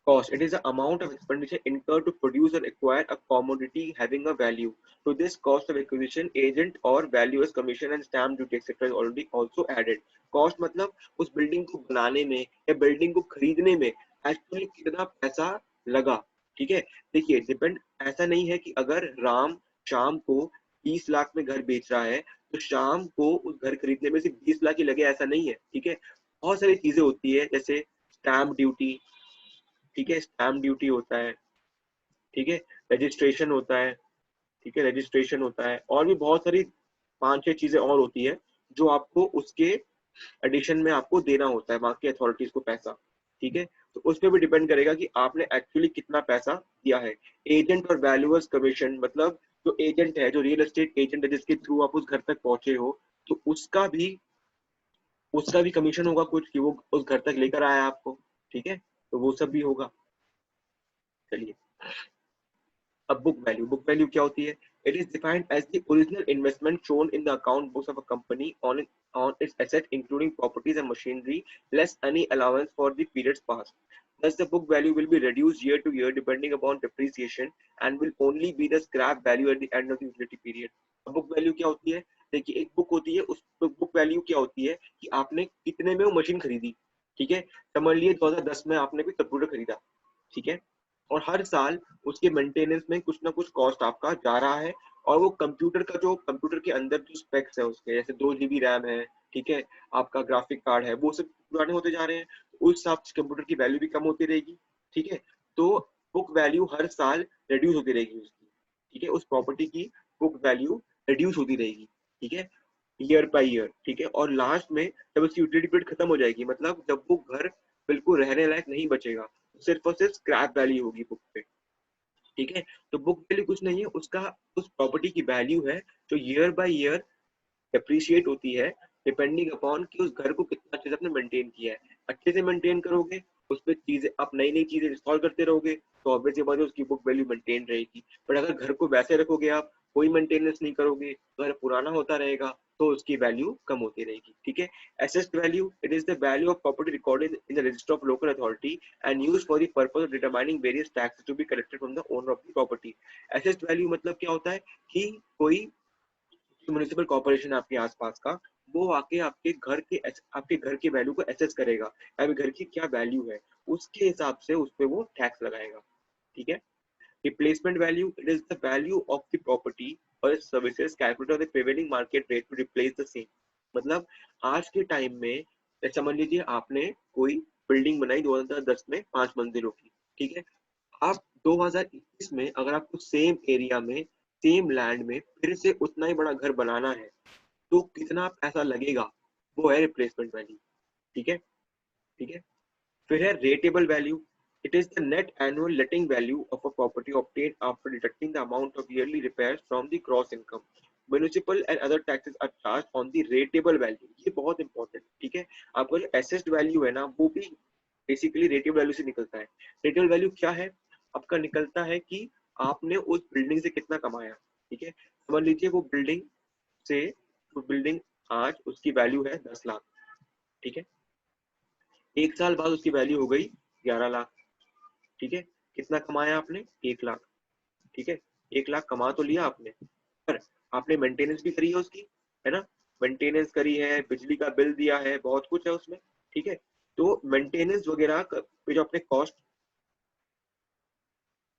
Cost. It is the amount of expenditure incurred to produce or acquire a commodity having a value. To this cost of acquisition, agent or valuer's commission and stamp duty etc. is already also added. Cost मतलब उस बिल्डिंग को बनाने में या बिल्डिंग को खरीदने में एक्चुअली कितना पैसा लगा, ठीक है। देखिए डिपेंड, ऐसा नहीं है कि अगर राम शाम को 20 लाख में घर बेच रहा है तो शाम को उस घर खरीदने में सिर्फ 20 लाख ही लगे, ऐसा नहीं है, ठीक है। बहुत सारी चीजें होती है जैसे स्टैम्प ड्यूटी, ठीक है, स्टैम्प ड्यूटी होता है, ठीक है, रजिस्ट्रेशन होता है, ठीक है, रजिस्ट्रेशन होता है, और भी बहुत सारी 5-6 चीजें और होती है जो आपको उसके एडिशन में आपको देना होता है वहां की अथॉरिटीज को पैसा, ठीक है। तो उस पर भी डिपेंड करेगा कि आपने एक्चुअली कितना पैसा दिया है। एजेंट और वैल्यूअर्स कमीशन मतलब जो एजेंट है, जो रियल एस्टेट एजेंट है जिसके थ्रू आप उस घर तक पहुंचे हो, तो उसका भी कमीशन होगा कुछ कि वो उस घर तक लेकर आया आपको, ठीक है, तो वो सब भी होगा। चलिए, अब बुक वैल्यू क्या होती है? It is defined as the original investment shown in the account books of a company on its asset including properties and machinery less any allowance for the periods past. Thus the book value will be reduced year to year depending upon depreciation and will only be the scrap value at the end of the utility period. Book value क्या होती है? देखिए एक बुक होती है, उस बुक वैल्यू क्या होती है कि आपने कितने में वो मशीन खरीदी, ठीक है। समझ लिए 2010 में आपने कोई कंप्यूटर खरीदा, ठीक है, और हर साल उसके मेंटेनेंस में कुछ ना कुछ कॉस्ट आपका जा रहा है, और वो कंप्यूटर का जो कंप्यूटर के अंदर जो स्पेक्स है उसके, जैसे 2 GB रैम है, ठीक है, आपका ग्राफिक कार्ड है, वो सब पुराने होते जा रहे हैं, तो उस हिसाब से कंप्यूटर की वैल्यू भी कम होती रहेगी, ठीक है। तो बुक वैल्यू हर साल रिड्यूस होती रहेगी उसकी, ठीक है, उस प्रॉपर्टी की बुक वैल्यू रिड्यूस होती रहेगी, ठीक है, ईयर बाई ईयर, ठीक है। और लास्ट में जब उसकी यूटिलिटी पीरियड खत्म हो जाएगी, मतलब जब वो घर बिल्कुल रहने लायक नहीं बचेगा, सिर्फ और सिर्फ स्क्रैप वैल्यू होगी बुक पे, ठीक है। तो बुक वैल्यू कुछ नहीं है, उसका उस प्रॉपर्टी की वैल्यू है जो ईयर बाय ईयर अप्रिशिएट होती है डिपेंडिंग अपॉन कि उस घर को कितना अच्छे से आपने मेंटेन किया है। अच्छे से मेंटेन करोगे, उस पर चीजें आप नई नई चीजें इंस्टॉल करते रहोगे, तो ऑब्वियसली बात है उसकी बुक वैल्यू मेंटेन रहेगी। बट अगर घर को वैसे रखोगे, आप कोई मेंटेनेंस नहीं करोगे, घर पुराना होता रहेगा, तो उसकी वैल्यू कम होती रहेगी, ठीक है। assessed value, it is the value of property recorded in the register of local authority and used for the purpose of determining various taxes to be collected from the owner of the property. assessed value मतलब क्या होता है कि कोई म्युनिसिपल कॉर्पोरेशन आपके आसपास का, वो आके आपके घर के वैल्यू को एसेस करेगा, अभी घर की क्या वैल्यू है, उसके हिसाब से उस पे वो टैक्स लगाएगा, ठीक है। Replacement value, it is the value of the property और services calculated the prevailing market rate to replace the same. मतलब आज के टाइम में समझ लीजिए आपने कोई बिल्डिंग बनाई 2010 में 5 मंजिलों की, ठीक है। आप 2021 में अगर आपको सेम एरिया में सेम लैंड में फिर से उतना ही बड़ा घर बनाना है, तो कितना पैसा लगेगा, वो है रिप्लेसमेंट वैल्यू, ठीक है, ठीक है। फिर है rateable value. It is the net annual letting value of a property obtained after deducting the amount of yearly repairs from the gross income. Municipal and other taxes are charged on the rateable value, ये बहुत इंपॉर्टेंट, ठीक है। आपका जो एसेस्ड वैल्यू है ना, वो भी बेसिकली रेटेबल वैल्यू से निकलता है। रेटेबल वैल्यू क्या है? आपका निकलता है कि आपने उस बिल्डिंग से कितना कमाया, ठीक है। समझ लीजिए से वो बिल्डिंग आज उसकी वैल्यू है 10 लाख, ठीक है। 1 साल बाद उसकी वैल्यू हो गई 11 लाख, ठीक है। कितना कमाया आपने? 1 लाख, ठीक है। 1 लाख कमा तो लिया आपने, पर आपने मेंटेनेंस भी करी है उसकी, है ना, मेंटेनेंस करी है, बिजली का बिल दिया है, बहुत कुछ है उसमें, ठीक है। तो मेंटेनेंस वगैरह पे जो आपने कॉस्ट,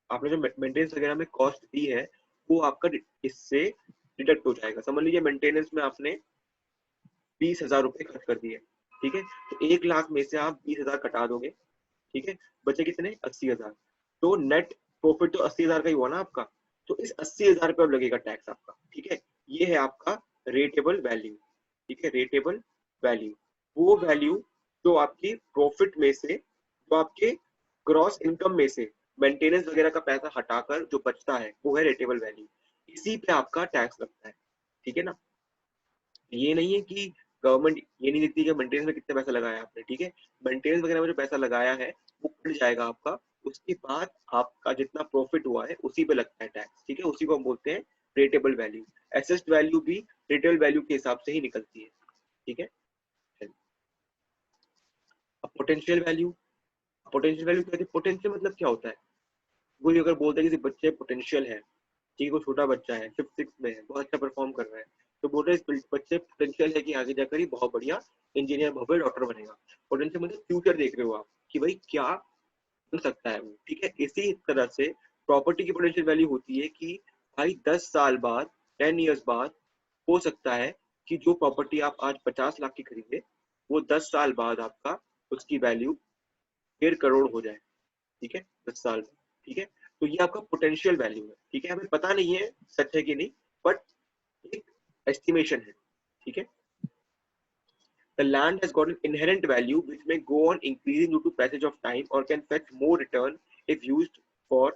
आपने जो मेंटेनेंस वगैरह में कॉस्ट दी है वो आपका इससे डिडक्ट हो जाएगा। समझ लीजिए मेंटेनेंस में आपने 20,000 रुपए खर्च कर दिए, ठीक है, तो 1 लाख में से आप 20,000 कटा दोगे, ठीक है, बचे कितने 80,000। तो नेट प्रॉफिट तो 80,000 का ही हुआ ना आपका, तो इस 80,000 पे अब लगेगा टैक्स आपका, ठीक है। ये है आपका रेटेबल वैल्यू, ठीक है, रेटेबल वैल्यू, वो वैल्यू जो आपकी प्रॉफिट में से, जो आपके ग्रॉस इनकम में से मेंटेनेंस वगैरह का पैसा हटाकर जो बचता है वो है रेटेबल वैल्यू, इसी पे आपका टैक्स लगता है, ठीक है ना। ये नहीं है कि गवर्नमेंट ये नहीं देखती कि मेंटेनेंस में कितना पैसा लगाया आपने, ठीक है, मेंटेनेंस वगैरह में जो पैसा लगाया है वो कट जाएगा आपका, उसके बाद आपका जितना प्रॉफिट हुआ है उसी पे लगता है टैक्स, ठीक है, उसी को हम बोलते हैं रेटेबल वैल्यू। एसेस्ड वैल्यू भी रेटेबल वैल्यू के हिसाब से ही निकलती है, ठीक है। अब पोटेंशियल वैल्यू, पोटेंशियल वैल्यू क्या होती है, पोटेंशियल मतलब क्या होता है, कोई अगर बोलता है किसी बच्चे पोटेंशियल है, ठीक है, कोई छोटा बच्चा है, फिफ्थ सिक्स में है, बहुत अच्छा परफॉर्म कर रहा है, तो बोल रहे हैं इस बच्चे पोटेंशियल है कि आगे जाकर ही बहुत बढ़िया इंजीनियर भविष्य डॉक्टर बनेगा। पोटेंशियल मतलब फ्यूचर देख रहे हो आप कि भाई क्या बन सकता है वो, ठीक है। इसी तरह से प्रॉपर्टी की पोटेंशियल वैल्यू होती है कि भाई 10 साल बाद, 10 ईयर्स बाद हो सकता है कि जो प्रॉपर्टी आप आज 50 लाख की खरीदे वो 10 साल बाद आपका उसकी वैल्यू 1.5 करोड़ हो जाए, ठीक है, 10 साल में, ठीक है। तो ये आपका पोटेंशियल वैल्यू है, ठीक है, हमें पता नहीं है सच है कि नहीं, बट एक एस्टिमेशन है, ठीक है। The land has got an inherent value which may go on increasing due to passage of time or can fetch more return if used for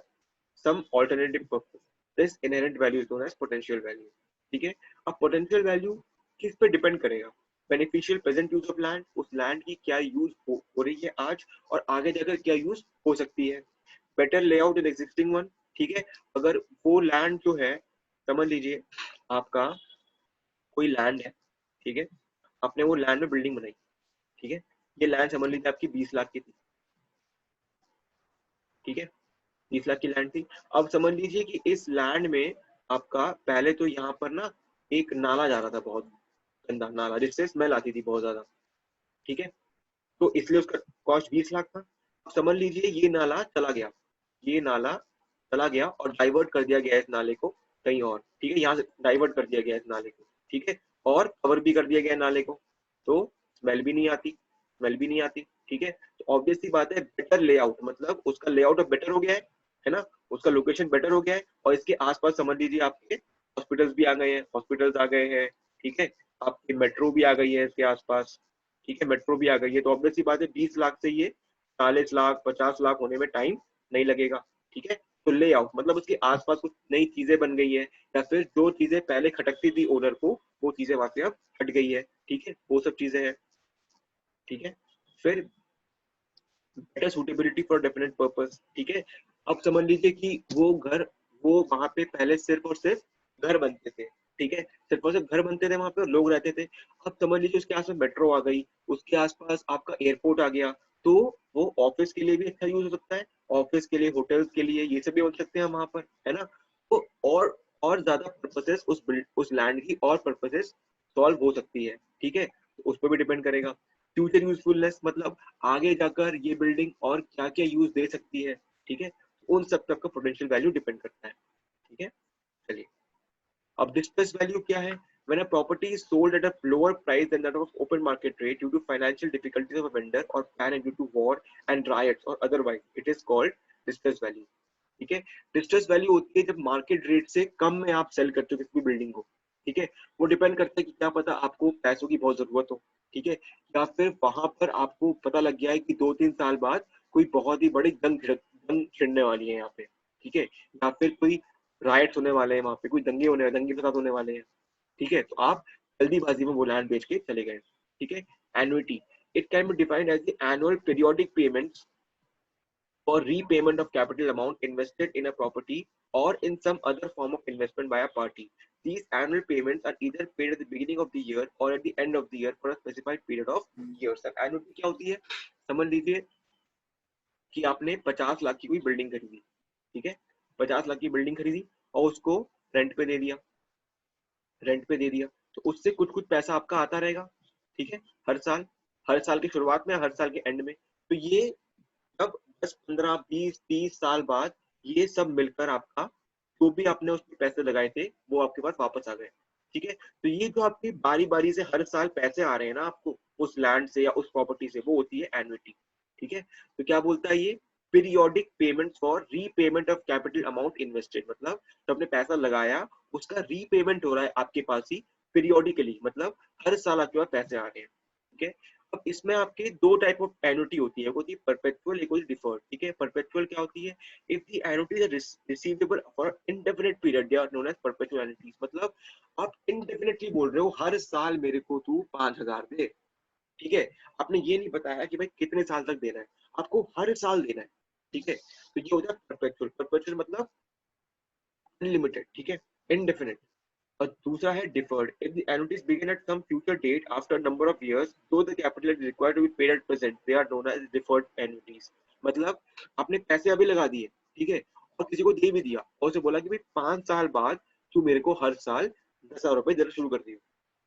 some alternative purpose. This inherent value is known as potential value. ठीक है। अब potential value किस पे डिपेंड करेगा, beneficial present use of land, उस लैंड की क्या यूज हो रही है आज और आगे जाकर क्या यूज हो सकती है, better layout in existing one, ठीक है। अगर वो लैंड जो है, समझ लीजिए आपका कोई लैंड है, ठीक है, आपने वो लैंड में बिल्डिंग बनाई, ठीक है, ये लैंड समझ लीजिए आपकी 20 लाख की थी, ठीक है, 20 लाख की लैंड थी। अब समझ लीजिए कि इस लैंड में आपका पहले तो यहाँ पर ना एक नाला जा रहा था, बहुत गंदा नाला जिससे स्मेल आती थी बहुत ज्यादा, ठीक है, तो इसलिए उसका कॉस्ट 20 लाख था। अब समझ लीजिए ये नाला चला गया, ये नाला चला गया और डाइवर्ट कर दिया गया इस नाले को कहीं और, ठीक है, यहाँ से डाइवर्ट कर दिया गया इस नाले को, ठीक है, और कवर भी कर दिया गया नाले को, तो स्मेल भी नहीं आती, स्मेल भी नहीं आती, ठीक है। तो ऑब्वियस सी बात है बेटर लेआउट, मतलब उसका लेआउट अब बेटर हो गया है ना, उसका लोकेशन बेटर हो गया है, और इसके आसपास समझ लीजिए आपके हॉस्पिटल्स भी आ गए हैं, हॉस्पिटल्स आ गए हैं, ठीक है, आपकी मेट्रो भी आ गई है इसके आसपास, ठीक है, मेट्रो भी आ गई है, तो ऑब्वियस सी बात है 20 लाख से ये 40 लाख 50 लाख होने में टाइम नहीं लगेगा, ठीक है। तो लेआउट मतलब उसके आसपास कुछ नई चीजें बन गई है, या फिर जो चीजें पहले खटकती थी ओनर को वो चीजें वहां से अब हट गई है, ठीक है, वो सब चीजें हैं, ठीक है। फिर better suitability for definite purpose, ठीक है। अब समझ लीजिए कि वो घर, वो वहां पे पहले सिर्फ और सिर्फ घर बनते थे, ठीक है, सिर्फ और सिर्फ घर बनते थे, वहां पे लोग रहते थे। अब समझ लीजिए उसके आसपास मेट्रो आ गई, उसके आसपास आपका एयरपोर्ट आ गया, तो वो ऑफिस के लिए भी अच्छा यूज हो सकता है, ऑफिस के लिए, होटल्स के लिए, ये सब भी हो सकते हैं वहां पर, है ना। तो और ज्यादा पर्पसेस उस लैंड की और पर्पसेस सॉल्व हो सकती है, ठीक है, तो उस पर भी डिपेंड करेगा। फ्यूचर यूजफुलनेस मतलब आगे जाकर ये बिल्डिंग और क्या क्या यूज दे सकती है, ठीक है, उन सब तक का पोटेंशियल वैल्यू डिपेंड करता है, ठीक है। चलिए, अब डिस्ट्रेस वैल्यू क्या है, when a property is sold at a lower price than that of open market rate due to financial difficulties of a vendor or panic due to war and riots or otherwise, it is called distress value, ठीक है। डिस्ट्रेस वैल्यू होती है जब मार्केट रेट से कम में आप सेल करते हो किसी भी बिल्डिंग को, ठीक है, वो डिपेंड करता है कि क्या पता आपको पैसों की बहुत जरूरत हो, ठीक है, या फिर वहां पर आपको पता लग गया है कि 2-3 साल बाद कोई बहुत ही बड़ी जंग छिड़ने वाली है यहाँ पे, ठीक है, या फिर कोई राइट्स होने वाले हैं वहां पे, कोई दंगे होने, दंगे फसाद होने वाले हैं, ठीक है, तो आप जल्दीबाजी में वो लैंड बेच के चले गए, ठीक है। Annuity, it can be defined as the annual periodic payments for repayment of capital amount invested in a property or in some other form of investment by a party. These annual payments are either paid at the beginning of the year or at the end of the year for a specified period of years. अब annuity क्या होती है, समझ लीजिए कि आपने 50 लाख की कोई बिल्डिंग खरीदी, ठीक है, 50 लाख की बिल्डिंग खरीदी और उसको रेंट पे दे दिया, रेंट पे दे दिया, तो उससे कुछ कुछ पैसा आपका आता रहेगा, ठीक है, हर साल, हर साल की शुरुआत में, हर साल के एंड में। तो ये अब 10, 15, 20, 30 साल बाद ये सब मिलकर आपका जो भी आपने उसमें पैसे लगाए थे वो आपके पास वापस आ गए। ठीक है, तो ये जो आपकी बारी बारी से हर साल पैसे आ रहे हैं ना आपको उस लैंड से या उस प्रॉपर्टी से, वो होती है एन्युटी। ठीक है, तो क्या बोलता है ये, periodic payment for repayment of capital amount invested, मतलब तो आपने पैसा लगाया उसका रीपेमेंट हो रहा है आपके पास ही पीरियोडिकली, मतलब हर साल आपके पास पैसे आ रहे हैं। ठीक है, अब इसमें आपके दो टाइप ऑफ एन्युटी होती है, एक होती है परपेचुअल, एक होती है डिफर्ड। ठीक है, परपेचुअल क्या होती है, if the annuity is receivable for indefinite period they are known as perpetual annuities, मतलब आप इंडेफिनिटली बोल रहे हो हर साल मेरे को तू 5,000 दे। ठीक है, आपने ये नहीं बताया कि भाई कितने साल तक देना है, आपको हर साल देना है। ठीक है, तो ये होता है परपेचुअल। परपेचुअल मतलब अनलिमिटेड। ठीक है, इनडेफिनिट। और दूसरा है deferred, if the annuities begin at some future date after number of years though the capital is required to be paid at present they are known as deferred annuities. मतलब आपने पैसे अभी लगा दिए, ठीक है, और किसी को दे भी दिया और उसे बोला कि भाई 5 साल बाद तू मेरे को हर साल 10,000 रुपए देना शुरू कर दियो।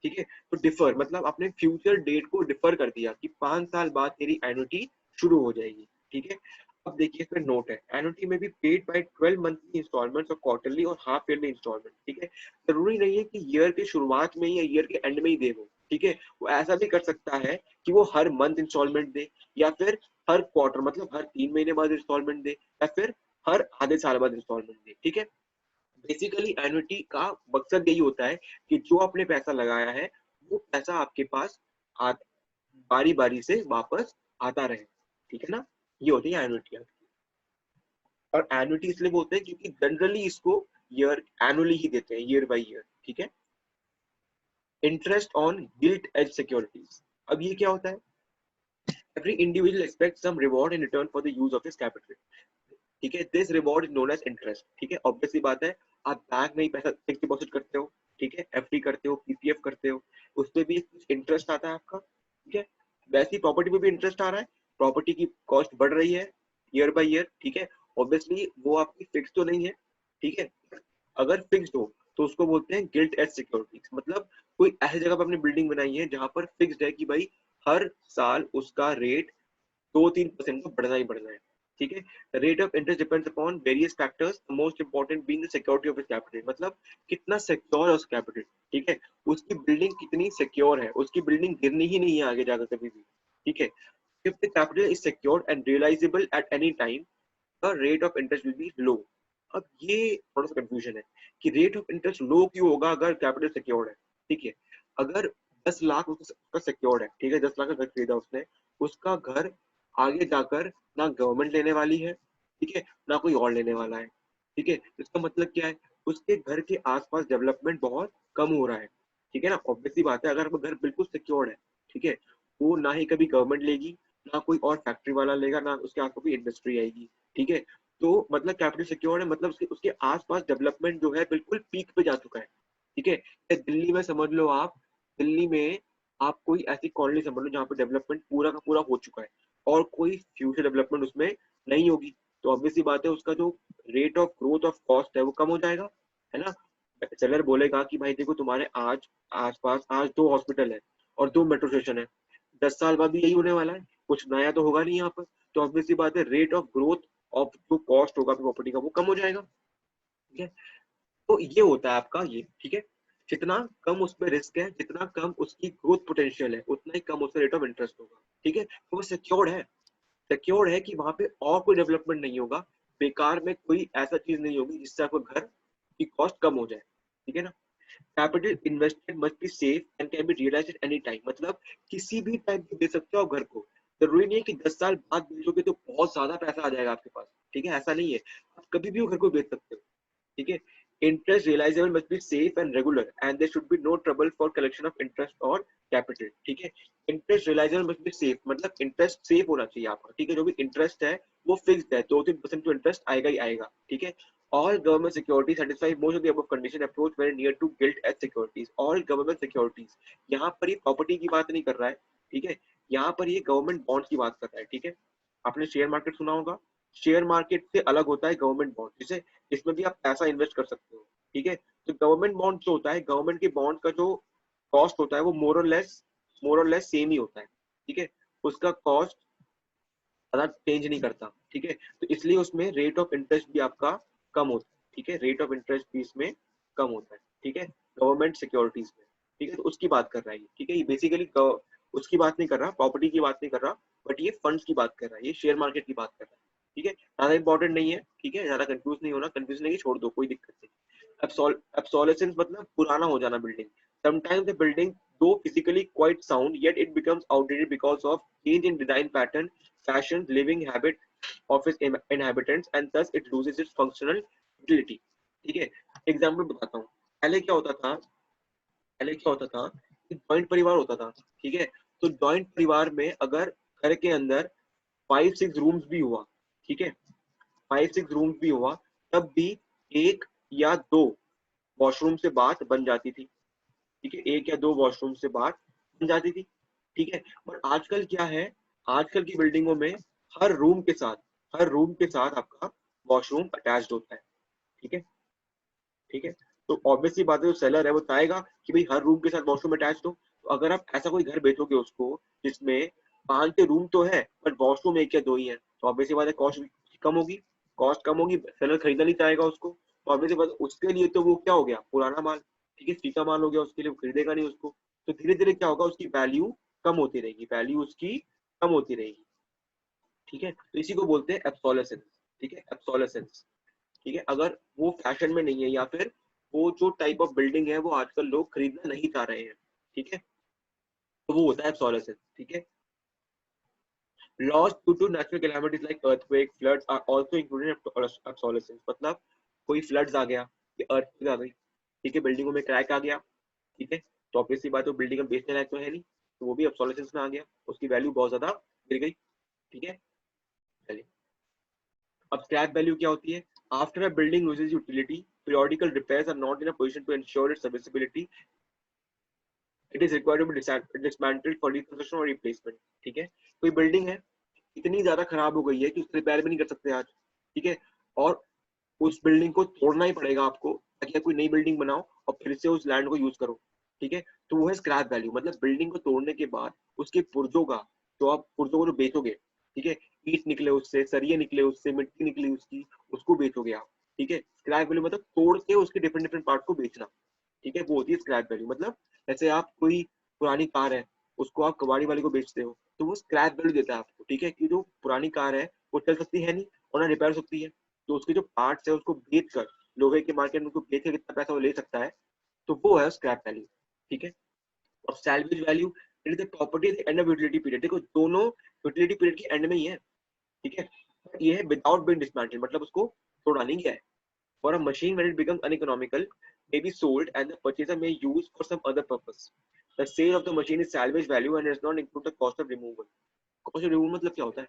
ठीक है, तो डिफर मतलब आपने फ्यूचर डेट को डिफर कर दिया कि 5 साल बाद तेरी एनुइटी शुरू हो जाएगी। ठीक है, अब देखिए इसमें नोट है, annuity may be paid by 12 monthly installments और क्वार्टरली और हाफ ईयरली इंस्टॉलमेंट। ठीक है, जरूरी नहीं है कि ईयर के शुरुआत में या ईयर के एंड में ही दे वो। ठीक है, वो ऐसा भी कर सकता है कि वो हर मंथ इंस्टॉलमेंट दे, या फिर हर क्वार्टर मतलब हर 3 महीने बाद इंस्टॉलमेंट दे, या फिर हर आधे साल बाद इंस्टॉलमेंट दे। ठीक है, बेसिकली एन्युटी का मकसद यही होता है कि जो आपने पैसा लगाया है वो पैसा आपके पास बारी बारी से वापस आता रहे। ठीक है ना, ये होती है एन्युटी। और एन्युटी इसलिए बोलते हैं क्योंकि जनरली इसको ईयर एनुअली ही देते हैं, ईयर बाय ईयर। ठीक है, interest on gilt edge securities, अब ये क्या होता है, every individual expect some reward in return for the use of his capital. ठीक है, this reward is known as interest. ठीक है, ऑब्वियसली बात है, आप बैंक में ही पैसा फिक्स डिपॉजिट करते हो, ठीक है, एफडी करते हो, पीपीएफ करते हो, उसमें भी कुछ इंटरेस्ट आता है आपका। ठीक है, वैसे ही प्रॉपर्टी में भी इंटरेस्ट आ रहा है, प्रॉपर्टी की कॉस्ट बढ़ रही है ईयर बाय ईयर। ठीक है, ऑब्वियसली वो आपकी फिक्स तो नहीं है। ठीक है, अगर फिक्स्ड हो तो उसको बोलते हैं गिल्ट एज सिक्योरिटीज, मतलब कोई ऐसी जगह पर आपने बिल्डिंग बनाई है जहां पर फिक्स्ड है कि भाई हर साल उसका रेट 2-3% का बढ़ना ही बढ़ना है। ठीक है, the rate of interest depends upon various factors, the most important being the security of his capital, मतलब कितना सिक्योर है उस कैपिटल। ठीक है, उसकी बिल्डिंग कितनी सिक्योर है, उसकी बिल्डिंग गिरनी ही नहीं है आगे जाकर कभी भी। ठीक है, if the capital is secured and realizable at any time the rate of interest will be low। अब ये थोड़ा सा कंफ्यूजन है कि रेट ऑफ इंटरेस्ट लो क्यों होगा अगर कैपिटल सिक्योर्ड है। ठीक है, अगर 10 लाख उसका सिक्योर्ड है, ठीक है, 10 लाख का घर खरीदा उसने, उसका घर आगे जाकर ना गवर्नमेंट लेने वाली है, ठीक है, ना कोई और लेने वाला है। ठीक है, इसका मतलब क्या है, उसके घर के आसपास डेवलपमेंट बहुत कम हो रहा है। ठीक है ना, ऑब्वियसली बात है, अगर आपका घर बिल्कुल सिक्योर्ड है, ठीक है, वो ना ही कभी गवर्नमेंट लेगी, ना कोई और फैक्ट्री वाला लेगा, ना उसके आसपास कोई इंडस्ट्री आएगी। ठीक है, तो मतलब कैपिटल सिक्योर्ड है, मतलब उसके आसपास डेवलपमेंट जो है बिल्कुल पीक पे जा चुका है। ठीक है, दिल्ली में समझ लो आप, दिल्ली में आप कोई ऐसी कॉलोनी समझ लो जहाँ पे डेवलपमेंट पूरा का पूरा हो चुका है और कोई फ्यूचर डेवलपमेंट उसमें नहीं होगी, तो ऑब्वियसली बात है उसका जो rate of growth of cost है वो कम हो जाएगा, है ना। सेलर बोलेगा कि भाई देखो तुम्हारे आज आसपास आज 2 हॉस्पिटल है और 2 मेट्रो स्टेशन है, 10 साल बाद भी यही होने वाला है, कुछ नया तो होगा नहीं यहाँ पर, तो ऑब्वियसली बात है रेट ऑफ ग्रोथ ऑफ जो कॉस्ट होगा प्रॉपर्टी का वो कम हो जाएगा। ठीक है, तो ये होता है आपका ये। ठीक है, जितना कम उसमें रिस्क है, जितना कम उसकी ग्रोथ पोटेंशियल है, उतना ही कम उसका रेट ऑफ इंटरेस्ट होगा। ठीक है, तो वो सिक्योर्ड है, सिक्योर्ड है कि वहां पे और कोई डेवलपमेंट नहीं होगा, बेकार में कोई ऐसा चीज नहीं होगी जिससे आपको घर की कॉस्ट कम हो जाए। ठीक है ना, capital invested must be safe and can be realised at any time, मतलब किसी भी टाइम पे दे सकते हो आप घर को, जरूरी नहीं है कि 10 साल बाद बेचोगे तो बहुत ज्यादा पैसा आ जाएगा आपके पास। ठीक है, ऐसा नहीं है, आप कभी भी वो घर को बेच सकते हो। ठीक है, interest realizable must be safe and regular and there should be no trouble for collection of interest or capital। ठीक है, interest realisable must be safe, मतलब इंटरेस्ट सेफ होना चाहिए आपका। ठीक है, जो भी इंटरेस्ट है वो फिक्स्ड है, 2-3% तो इंटरेस्ट आएगा ही आएगा। ठीक है, all government securities satisfy most of the above condition approach very near to gilt as securities। all government securities, यहाँ पर ये प्रॉपर्टी की बात नहीं कर रहा है। ठीक है, यहाँ पर ये गवर्नमेंट बॉन्ड्स की बात कर रहा है। ठीक है, आपने शेयर मार्केट सुना होगा, शेयर मार्केट से अलग होता है गवर्नमेंट बॉन्ड, जिसे इसमें भी आप पैसा इन्वेस्ट कर सकते हो। ठीक है, तो गवर्नमेंट बॉन्ड जो होता है, गवर्नमेंट के बॉन्ड का जो कॉस्ट होता है वो मोर और लेस सेम ही होता है। ठीक है, उसका कॉस्ट ज्यादा चेंज नहीं करता, ठीक है, तो इसलिए उसमें रेट ऑफ इंटरेस्ट भी आपका कम होता है, ठीक है, रेट ऑफ इंटरेस्ट भी इसमें कम होता है, ठीक है, गवर्नमेंट सिक्योरिटीज में, ठीक है, तो उसकी बात कर रहा है, ठीक है, ये बेसिकली उसकी बात नहीं कर रहा, प्रॉपर्टी की बात नहीं कर रहा, बट ये फंड्स की बात कर रहा है, ये शेयर मार्केट की बात कर रहा है, ठीक है, ज्यादा इंपॉर्टेंट नहीं है, ठीक है, ज्यादा कंफ्यूज नहीं होना, कंफ्यूज नहीं, छोड़ दो, कोई दिक्कत नहीं। obsolescence मतलब पुराना हो जाना building. Sometimes the building, though physically quite sound, yet it becomes outdated because of change in design pattern, fashion, living habit of its inhabitants, and thus it loses its functional utility। ठीक है, एग्जाम्पल बताता हूँ। पहले क्या होता था कि जॉइंट परिवार होता था, ठीक है, तो जॉइंट परिवार में अगर घर के अंदर 5-6 रूम्स भी हुआ, ठीक है, 5-6 रूम्स भी हुआ, तब भी एक या दो वॉशरूम से बात बन जाती थी, ठीक है, एक या दो वॉशरूम से बात बन जाती थी, ठीक है, पर आजकल क्या है, आजकल की बिल्डिंगों में हर रूम के साथ आपका वॉशरूम अटैच्ड होता है, ठीक है, ठीक है, तो ऑब्वियसली बात है, जो सेलर है वो चाहेगा कि भाई हर रूम के साथ वॉशरूम अटैच्ड हो, तो अगर आप ऐसा कोई घर बेचोगे उसको जिसमें 5 रूम तो है बट वॉशरूम एक या दो ही है, तो ऑब्वियसली बात है कॉस्ट कम होगी, सेलर खरीदना नहीं चाहेगा उसको, तो ऑब्वियसली बात है, उसके लिए तो वो क्या हो गया, पुराना माल, ठीक है, फीका माल हो गया, उसके लिए वो खरीदेगा नहीं उसको, तो धीरे धीरे क्या होगा, उसकी वैल्यू कम होती रहेगी, वैल्यू उसकी कम होती रहेगी, ठीक है, तो इसी को बोलते हैं एब्सोलेसेंस, ठीक है, एब्सोलेसेंस, ठीक है, अगर वो फैशन में नहीं है या फिर वो जो टाइप ऑफ बिल्डिंग है वो आजकल लोग खरीदना नहीं चाह रहे हैं, ठीक है, तो वो होता है एब्सोलेसेंस, ठीक है। Loss due to natural calamities like earthquake floods are also included in obsolescence, मतलब कोई फ्लड्स आ गया, ये अर्थक्वेक आ गई, ठीक है, बिल्डिंगों में क्रैक आ गया, ठीक है, तो ऑब्वियसली बात है बिल्डिंग में बेचने लायक तो है नहीं, तो वो भी एब्सोलेसेंस में आ गया, उसकी वैल्यू बहुत ज्यादा गिर गई, ठीक है। चलिए, अब स्क्रैप वैल्यू क्या होती है? After a building loses utility, periodical repairs are not in a position to ensure its serviceability, it is required to be dismantled for reconstruction or replacement, ठीक है, कोई बिल्डिंग है इतनी ज्यादा खराब हो गई है कि उसको रिपेयर भी नहीं कर सकते आज, ठीक है, और उस बिल्डिंग को तोड़ना ही पड़ेगा आपको ताकि आप कोई नई बिल्डिंग बनाओ और फिर से उस लैंड को यूज करो, ठीक है, तो वो है स्क्रैप वैल्यू, मतलब बिल्डिंग को तोड़ने के बाद उसके पुर्जों का, जो आप पुर्जों को जो बेचोगे, ठीक है, ईट निकले उससे, सरिये निकले उससे, मिट्टी निकली उसकी, उसको बेचोगे आप, ठीक है, स्क्रैप वैल्यू मतलब तोड़ के उसके डिफरेंट डिफरेंट पार्ट को बेचना, ठीक है, वो होती है स्क्रैप वैल्यू, मतलब जैसे आप कोई पुरानी कार है उसको आप कबाड़ी वाले को बेचते हो, तो वो स्क्रैप वैल्यू देता है आपको, ठीक है, कि जो पुरानी कार है वो चल सकती है नहीं और ना रिपेयर सकती है, तो उसके जो पार्ट्स है उसको बेच कर, लोहे के मार्केट में उसको बेच कर कितना पैसा वो ले सकता है, तो वो है स्क्रैप वैल्यू, ठीक है। और salvage value, it is the property at the end of utility period, देखो दोनों यूटिलिटी पीरियड के एंड में ही है, ठीक है, ये है विदाउट बीइंग डिसमेंटल्ड, मतलब उसको तोड़ा नहीं गया है। For a machine, when it becomes uneconomical, may be sold and the purchaser may use for some other purpose. The sale of the machine is salvage value and does not include the cost of removal. Cost of removal मतलब क्या होता है?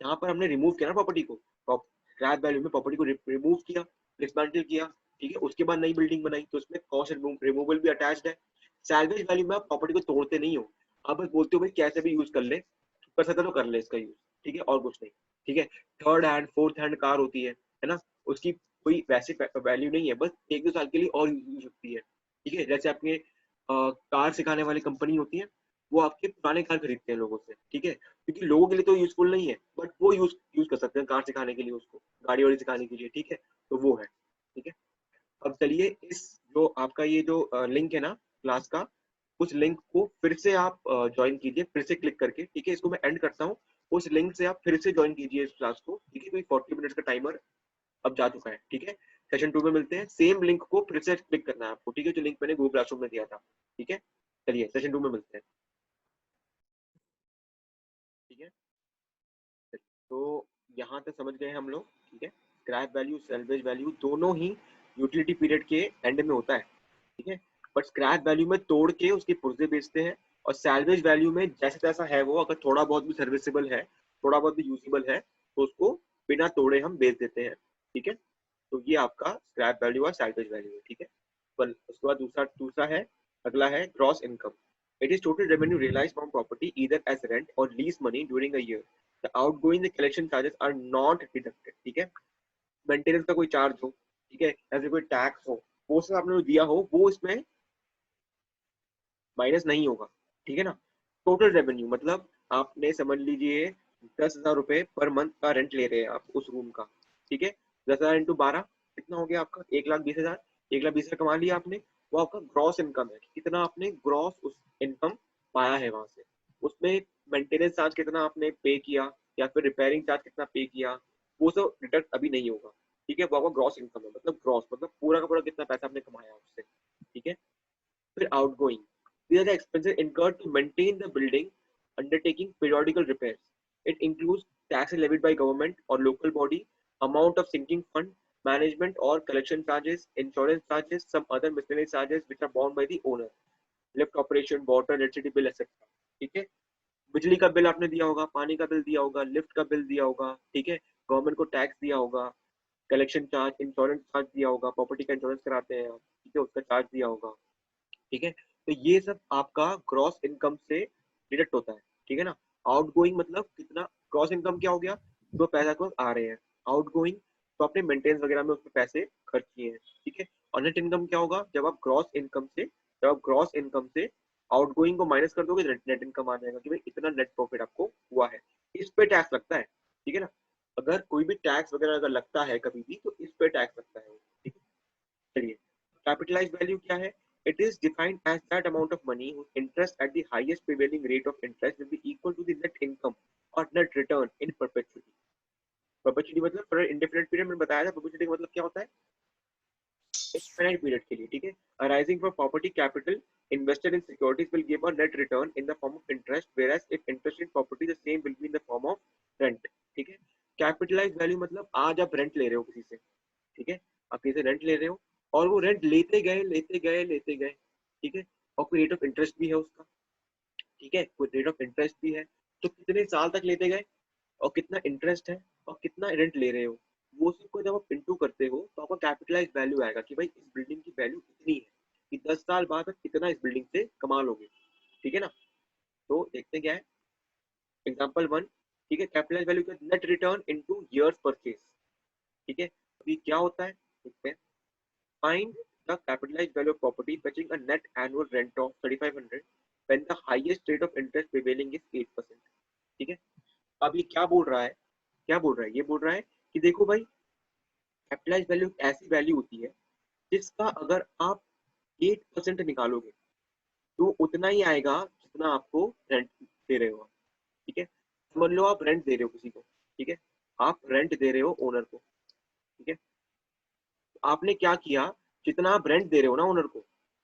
यहाँ पर हमने रिमूव किया ना प्रॉपर्टी को, स्क्रैप वैल्यू में प्रॉपर्टी को रिमूव किया, डिसमेंटल किया, ठीक है, उसके बाद नई बिल्डिंग बनाई, तो उसमें कॉस्ट रिमूवल भी अटैच्ड है। सैल्वेज वैल्यू में आप प्रॉपर्टी को तोड़ते नहीं हो, आप बस बोलते हो भाई कैसे भी यूज कर ले, कर सकता तो कर ले इसका यूज, ठीक है, और कुछ नहीं, ठीक है। Third hand fourth hand car होती है ना, उसकी कोई वैसे वैल्यू नहीं है, बस 1-2 साल के लिए और यूज सकती है, ठीक है, जैसे आपके कार सिखाने वाली कंपनी होती है, वो आपके पुराने कार खरीदते हैं लोगों से, ठीक है, क्योंकि लोगों के लिए तो यूजफुल नहीं है, बट वो यूज यूज कर सकते हैं कार सिखाने के लिए उसको, गाड़ी वाड़ी सिखाने के लिए, ठीक है, तो वो है, ठीक है। अब चलिए इस जो आपका ये जो लिंक है ना क्लास का, उस लिंक को फिर से आप ज्वाइन कीजिए, फिर से क्लिक करके, ठीक है, इसको मैं एंड करता हूँ, उस लिंक से आप फिर से ज्वाइन कीजिए इस क्लास को, ठीक है, कोई 40 मिनट्स का टाइमर अब जा चुका है, ठीक है, सेशन 2 में मिलते हैं, सेम लिंक को फिर से क्लिक करना है आपको, ठीक है, जो लिंक मैंने गूगल क्लासरूम में दिया था, ठीक है, चलिए सेशन 2 में मिलते हैं, ठीक है, तो यहाँ तक समझ गए हम लोग, ठीक है, स्क्रैप वैल्यू सैल्वेज वैल्यू दोनों ही यूटिलिटी पीरियड के एंड में होता है, ठीक है, बट स्क्रैप वैल्यू में तोड़ के उसके पुर्जे बेचते हैं, और सैल्वेज वैल्यू में जैसे तैसा है वो, अगर थोड़ा बहुत भी सर्विसेबल है, थोड़ा बहुत भी यूजेबल है, तो उसको बिना तोड़े हम बेच देते हैं, ठीक है, तो ये आपका स्क्रैप वैल्यू और सैल्वेज वैल्यू है, ठीक है। पर उसके बाद दूसरा दूसरा है, अगला है gross income, it is total revenue realised from property either as rent or lease money during a year, the outgoing the collection charges are not deducted, ठीक है, मेंटेनेंस का कोई चार्ज हो, ठीक है, या फिर कोई टैक्स हो, वो सब आपने जो दिया हो वो इसमें माइनस नहीं होगा, ठीक है ना। टोटल रेवेन्यू मतलब आपने समझ लीजिए 10,000 रुपए पर मंथ का रेंट ले रहे हैं आप उस रूम का, ठीक है। 10,000 इंटू 12 कितना हो गया आपका? 1,20,000। 1,20,000 कमा लिया आपने। वो आपका ग्रॉस इनकम है, कितना आपने ग्रॉस उस इनकम पाया है वहां से। उसमें मेंटेनेंस चार्ज कितना आपने पे किया या फिर रिपेयरिंग चार्ज कितना पे किया, वो सब डिडक्ट अभी नहीं होगा, ठीक है। वो आपका ग्रॉस इनकम है, मतलब ग्रॉस मतलब पूरा का पूरा कितना पैसा आपने कमाया उससे, ठीक है। फिर outgoing, these are the expenses incurred to maintain the building, undertaking periodical repairs. It includes taxes levied by government or local body, amount of sinking fund, management or collection charges, insurance charges, some other miscellaneous charges which are borne by the owner. Lift operation, water, electricity bill, etc. ठीक है। बिजली का बिल आपने दिया होगा, पानी का बिल दिया होगा, लिफ्ट का बिल दिया होगा, ठीक है। गवर्नमेंट को टैक्स दिया होगा, कलेक्शन चार्ज, इंश्योरेंस चार्ज दिया होगा, प्रॉपर्टी का इंश्योरेंस कराते हैं आप, ठीक है, उसका चार्ज दिया होगा, ठीक है। तो ये सब आपका ग्रॉस इनकम से डिडक्ट होता है, ठीक है ना। आउटगोइंग मतलब कितना, ग्रॉस इनकम क्या हो गया? जो पैसा को आ रहे हैं। आउटगोइंग तो आपने मेंटेनेंस वगैरह में उसमें पैसे खर्च किए हैं, ठीक है। और नेट इनकम क्या होगा? जब आप ग्रॉस इनकम से आउटगोइंग को माइनस कर दोगे, नेट इनकम आ जाएगा कि भाई इतना नेट प्रॉफिट आपको हुआ है। इस पे टैक्स लगता है, ठीक है ना। अगर कोई भी टैक्स वगैरह अगर लगता है कभी भी, तो इस पे टैक्स लगता है, ठीक है। चलिए, कैपिटलाइज्ड वैल्यू क्या है? It is defined as that amount of money whose interest at the highest prevailing rate of interest will be equal to the net income or net return in perpetuity. Perpetuity मतलब for an indefinite period, मैंने बताया था perpetuity का मतलब क्या होता है? Infinite period के लिए, ठीक है। Arising from property capital invested in securities will give a net return in the form of interest, whereas if interest in property the same will be in the form of rent, ठीक है। Capitalized value मतलब आज आप रेंट ले रहे हो किसी से, ठीक है। आप किसी से रेंट ले रहे हो और वो रेंट लेते गए, ठीक है। और कोई रेट ऑफ इंटरेस्ट भी है उसका, ठीक है, कोई रेट ऑफ इंटरेस्ट भी है। तो कितने साल तक लेते गए और कितना इंटरेस्ट है और कितना रेंट ले रहे हो, वो सबको जब आप इंटू करते हो तो आपका कैपिटलाइज वैल्यू आएगा कि भाई इस बिल्डिंग की वैल्यू इतनी है कि 10 साल बाद आप कितना इस बिल्डिंग से कमा लोगे, ठीक है ना। तो देखते क्या है, एग्जाम्पल वन, ठीक है। कैपिटलाइज वैल्यू का net return into years purchase, ठीक है। अभी क्या होता है देखते हैं। Find the capitalized value of property fetching a net annual rent of 3,500 when the highest rate of interest prevailing is 8%, ठीक है। अब ये क्या बोल रहा है? ये बोल रहा है कि देखो भाई, कैपिटलाइज वैल्यू ऐसी वैल्यू होती है जिसका अगर आप 8% निकालोगे तो उतना ही आएगा जितना आपको रेंट दे रहे हो, ठीक है। समझ लो आप रेंट दे रहे हो किसी को, ठीक है। आप रेंट दे रहे हो ओनर को, ठीक है। आपने क्या किया, जितना आप रेंट दे रहे हो ना ओनर को,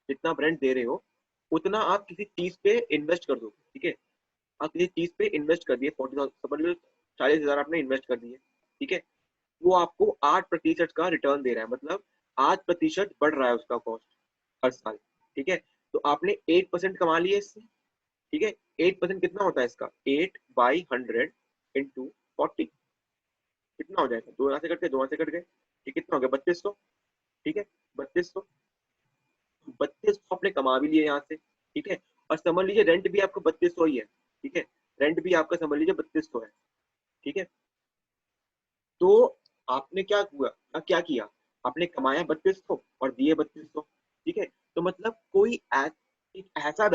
जितना आप रेंट दे रहे हो उतना आप किसी चीज पे इन्वेस्ट कर दो, ठीक है। आप किसी चीज पे इन्वेस्ट कर दिए 40,000, समझ लो 40,000 आपने इन्वेस्ट कर दिए, ठीक है। वो आपको 8% का रिटर्न दे रहा है, मतलब 8% बढ़ रहा है उसका कॉस्ट हर साल, ठीक है। तो आपने 8% कमा लिया इससे, ठीक है। 8% कितना होता है इसका? 8/100 इंटू 40, कितना हो जाएगा? दो यहाँ से कट गए, दो यहाँ से कट गए, ठीक, कितना हो गया? 3200, ठीक है। 3200, 3200 आपने कमा भी लिए यहाँ से, ठीक है। और समझ लीजिए रेंट भी आपका 3200 ही है, ठीक है। रेंट भी आपका समझ लीजिए 3200 है, ठीक है। तो आपने क्या हुआ, क्या किया? आपने कमाया 3200 और दिए 3200, ठीक है। तो मतलब कोई एक ऐसा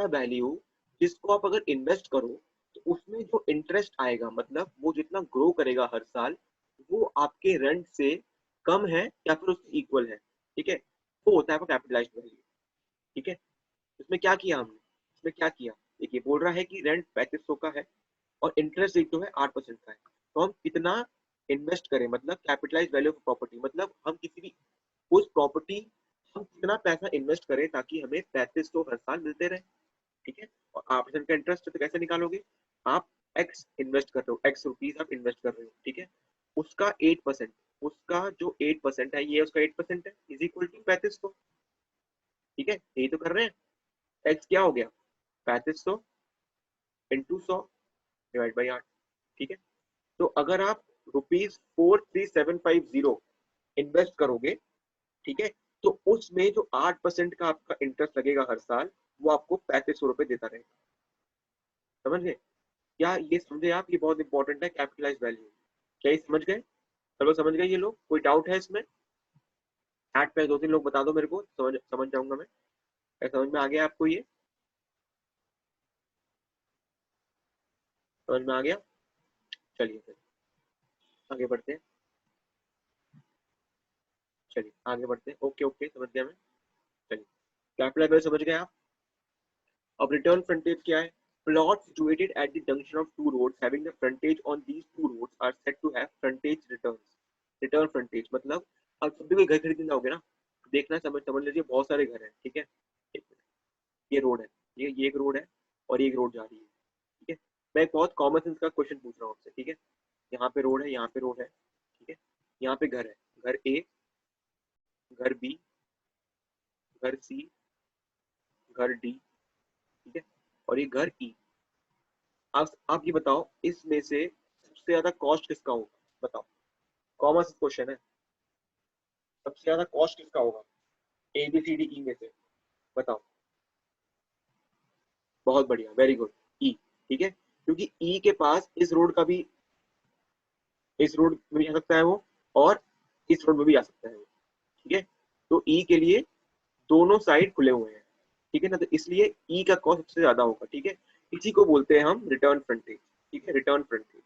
वैल्यू, जिसको आप अगर इन्वेस्ट करो तो उसमें जो इंटरेस्ट आएगा, मतलब वो जितना ग्रो करेगा हर साल, वो आपके रेंट से कम है या फिर उससे इक्वल है, ठीक है। वो होता है आपका कैपिटलाइज्ड वैल्यू, ठीक है। इसमें क्या किया हमने, इसमें क्या किया, देखिए बोल रहा है कि रेंट 3500 का है और इंटरेस्ट रेट जो है 8% का है। तो हम कितना इन्वेस्ट करें, मतलब कैपिटलाइज वैल्यू ऑफ प्रॉपर्टी, मतलब हम किसी भी उस प्रॉपर्टी, हम कितना पैसा इन्वेस्ट करें ताकि हमें 3500 हर साल मिलते रहे, ठीक है। और 8% का इंटरेस्ट तो कैसे निकालोगे? आप एक्स इन्वेस्ट कर रहे हो, एक्स रुपीज आप इन्वेस्ट कर रहे हो, ठीक है। उसका 8%, उसका जो 8% है, ये उसका 8% है, इज इक्वल टू 3500, ठीक है। यही तो कर रहे हैं। एक्स क्या हो गया? 3500 इंटू 100 डिवाइड बाई 8, ठीक है। तो अगर आप ₹43750 इन्वेस्ट करोगे, ठीक है, तो उसमें जो 8% का आपका इंटरेस्ट लगेगा हर साल, वो आपको ₹3500 देता रहेगा, समझ गए? क्या ये समझे आप? ये बहुत इंपॉर्टेंट है कैपिटलाइज वैल्यू। क्या ये समझ गए? चलो समझ गए ये लोग? कोई डाउट है इसमें? चैट पे 2-3 लोग बता दो मेरे को, समझ समझ जाऊंगा मैं। क्या समझ में आ गया आपको ये? समझ में आ गया? चलिए फिर आगे बढ़ते हैं। चलिए आगे बढ़ते हैं। ओके ओके, समझ गया मैं। चलिए, कैपिटल वेल समझ गए आप। अब रिटर्न फ्रंटेज क्या है? Plots situated at the junction of two roads having the frontage on these two roads are said to have frontage returns. Return frontage मतलब अब जब भी कोई घर खरीदने जाओगे ना, देखना, समझ समझ लीजिए बहुत सारे घर हैं, ठीक है। एक मिनट, ये रोड है, ये एक रोड है और ये एक रोड जा रही है, ठीक है। मैं एक बहुत कॉमन सेंस का क्वेश्चन पूछ रहा हूँ आपसे, ठीक है। यहाँ पे रोड है, यहाँ पे रोड है, ठीक है। यहाँ पे घर है, घर ए, घर बी, घर सी, घर डी, ठीक है, और ये घर ई। आप ये बताओ, इसमें से सबसे ज्यादा कॉस्ट किसका होगा? बताओ, कॉमन क्वेश्चन है। सबसे ज्यादा कॉस्ट किसका होगा A B C D E में से? बताओ। बहुत बढ़िया, वेरी गुड, ई। ठीक है, क्योंकि ई के पास इस रोड का भी, इस रोड में भी आ सकता है वो, और इस रोड में भी आ सकता है वो, ठीक है। तो ई के लिए दोनों साइड खुले हुए हैं, ठीक है ना, तो इसलिए ई का कॉस्ट सबसे ज्यादा होगा, ठीक है। इसी को बोलते हैं हम रिटर्न फ्रंटेज, ठीक है, रिटर्न फ्रंटेज।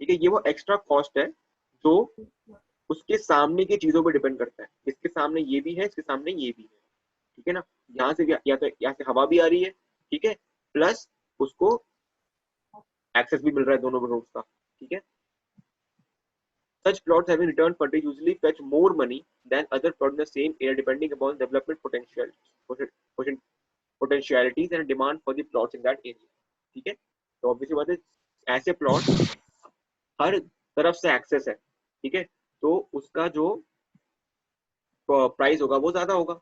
ठीक है, ये वो एक्स्ट्रा कॉस्ट है जो उसके सामने की चीजों पर डिपेंड करता है। इसके सामने ये भी है, इसके सामने ये भी है, ठीक है ना। यहाँ से या तो यहाँ से हवा भी आ रही है, ठीक है, प्लस उसको एक्सेस भी मिल रहा है दोनों रोड्स का, ठीक है। Such plots having return frontage usually fetch more money than other plots in the same area depending upon development potentialities and demand for the plots in that area, ठीक है। तो ऑब्वियसली बात है, ऐसे प्लॉट हर तरफ से एक्सेस है, ठीक है, तो उसका जो प्राइस होगा वो ज्यादा होगा,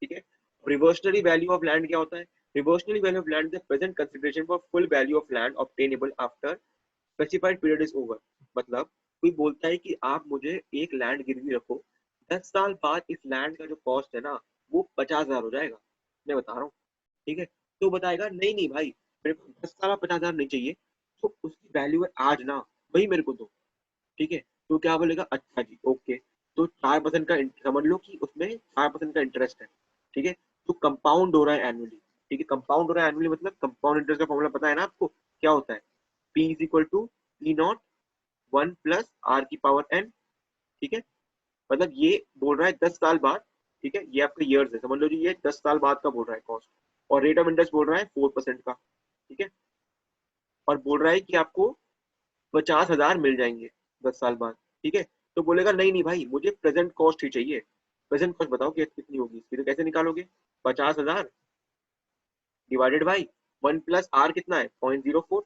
ठीक है। रिवर्सनरी वैल्यू ऑफ लैंड क्या होता है? Reversionary value of land the present consideration for full value of land obtainable after specified period is over. मतलब कोई बोलता है कि आप मुझे एक लैंड गिरवी रखो, 10 साल बाद इस लैंड का जो कॉस्ट है ना वो 50,000 हो जाएगा, मैं बता रहा हूँ, ठीक है। तो बताएगा नहीं नहीं भाई, मेरे को 10 साल 50,000 नहीं चाहिए, तो उसकी वैल्यू है आज ना, वही मेरे को दो, ठीक है। तो क्या बोलेगा, अच्छा जी ओके, तो 4% का समझ लो कि उसमें 4% का इंटरेस्ट है, ठीक है। तो कंपाउंड हो रहा है एनुअली, ठीक है, कंपाउंड हो रहा है एनुअली, मतलब कंपाउंड इंटरेस्ट का फॉर्मूला पता है ना आपको, क्या होता है? P is equal to P naught 1 + r⁴n, ठीक है। मतलब ये बोल रहा है 10 साल बाद, ठीक है, ये आपका ईयर्स है, समझ लो जी, ये 10 साल बाद का बोल रहा है कॉस्ट, और रेट ऑफ इंटरेस्ट बोल रहा है 4% का, ठीक है। और बोल रहा है कि आपको 50,000 मिल जाएंगे 10 साल बाद, ठीक है। तो बोलेगा नहीं नहीं भाई, मुझे प्रेजेंट कॉस्ट ही चाहिए। प्रेजेंट कॉस्ट बताओ कि कितनी होगी इसकी, तो कैसे निकालोगे? 50,000 डिवाइडेड बाई 1 + r कितना है? 0.04,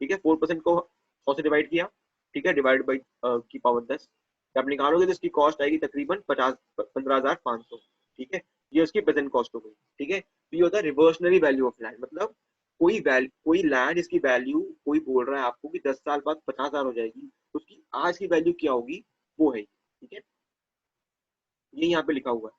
ठीक है, 4% को 100 से डिवाइड किया, ठीक है, डिवाइड बाई की पावर 10, आप निकालोगे तो इसकी कॉस्ट आएगी तकरीबन 15,500, ठीक है। ये उसकी प्रेजेंट कॉस्ट हो गई, ठीक है। तो ये होता है रिवर्सनरी वैल्यू ऑफ लैंड, मतलब कोई लैंड, इसकी वैल्यू कोई बोल रहा है आपको कि 10 साल बाद 50,000 हो जाएगी, तो उसकी आज की वैल्यू क्या होगी, वो है, ठीक है। ये यहाँ पे लिखा हुआ है।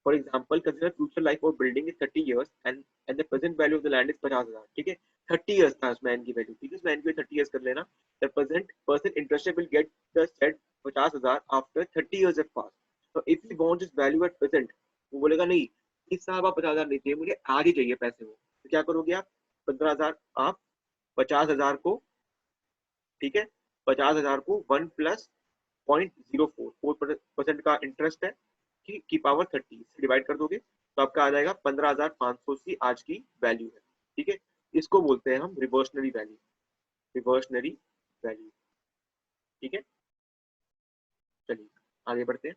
For example consider future life of building is 30 years and the present value of the land is 50,000, ठीक है। 30 years था उस मैन की वैल्यू, ठीक है, उस मैन की 30 years कर लेना। The present person interested will get the said 50,000 after 30 years have passed। तो if he wants this value at present, वो बोलेगा नहीं, इस साल आप 50,000 नहीं चाहिए मुझे, आज ही चाहिए पैसे वो, तो क्या करोगे आप? 15,000 आप 50,000 को, ठीक है, 50,000 को 1 + 0.04 4% का इंटरेस्ट है की पावर 30 से डिवाइड कर दोगे, तो आपका आ जाएगा 15,500 की आज की वैल्यू है, ठीक है। इसको बोलते हैं हम रिवर्सनरी वैल्यू, रिवर्सनरी वैल्यू, ठीक है। चलिए आगे बढ़ते हैं।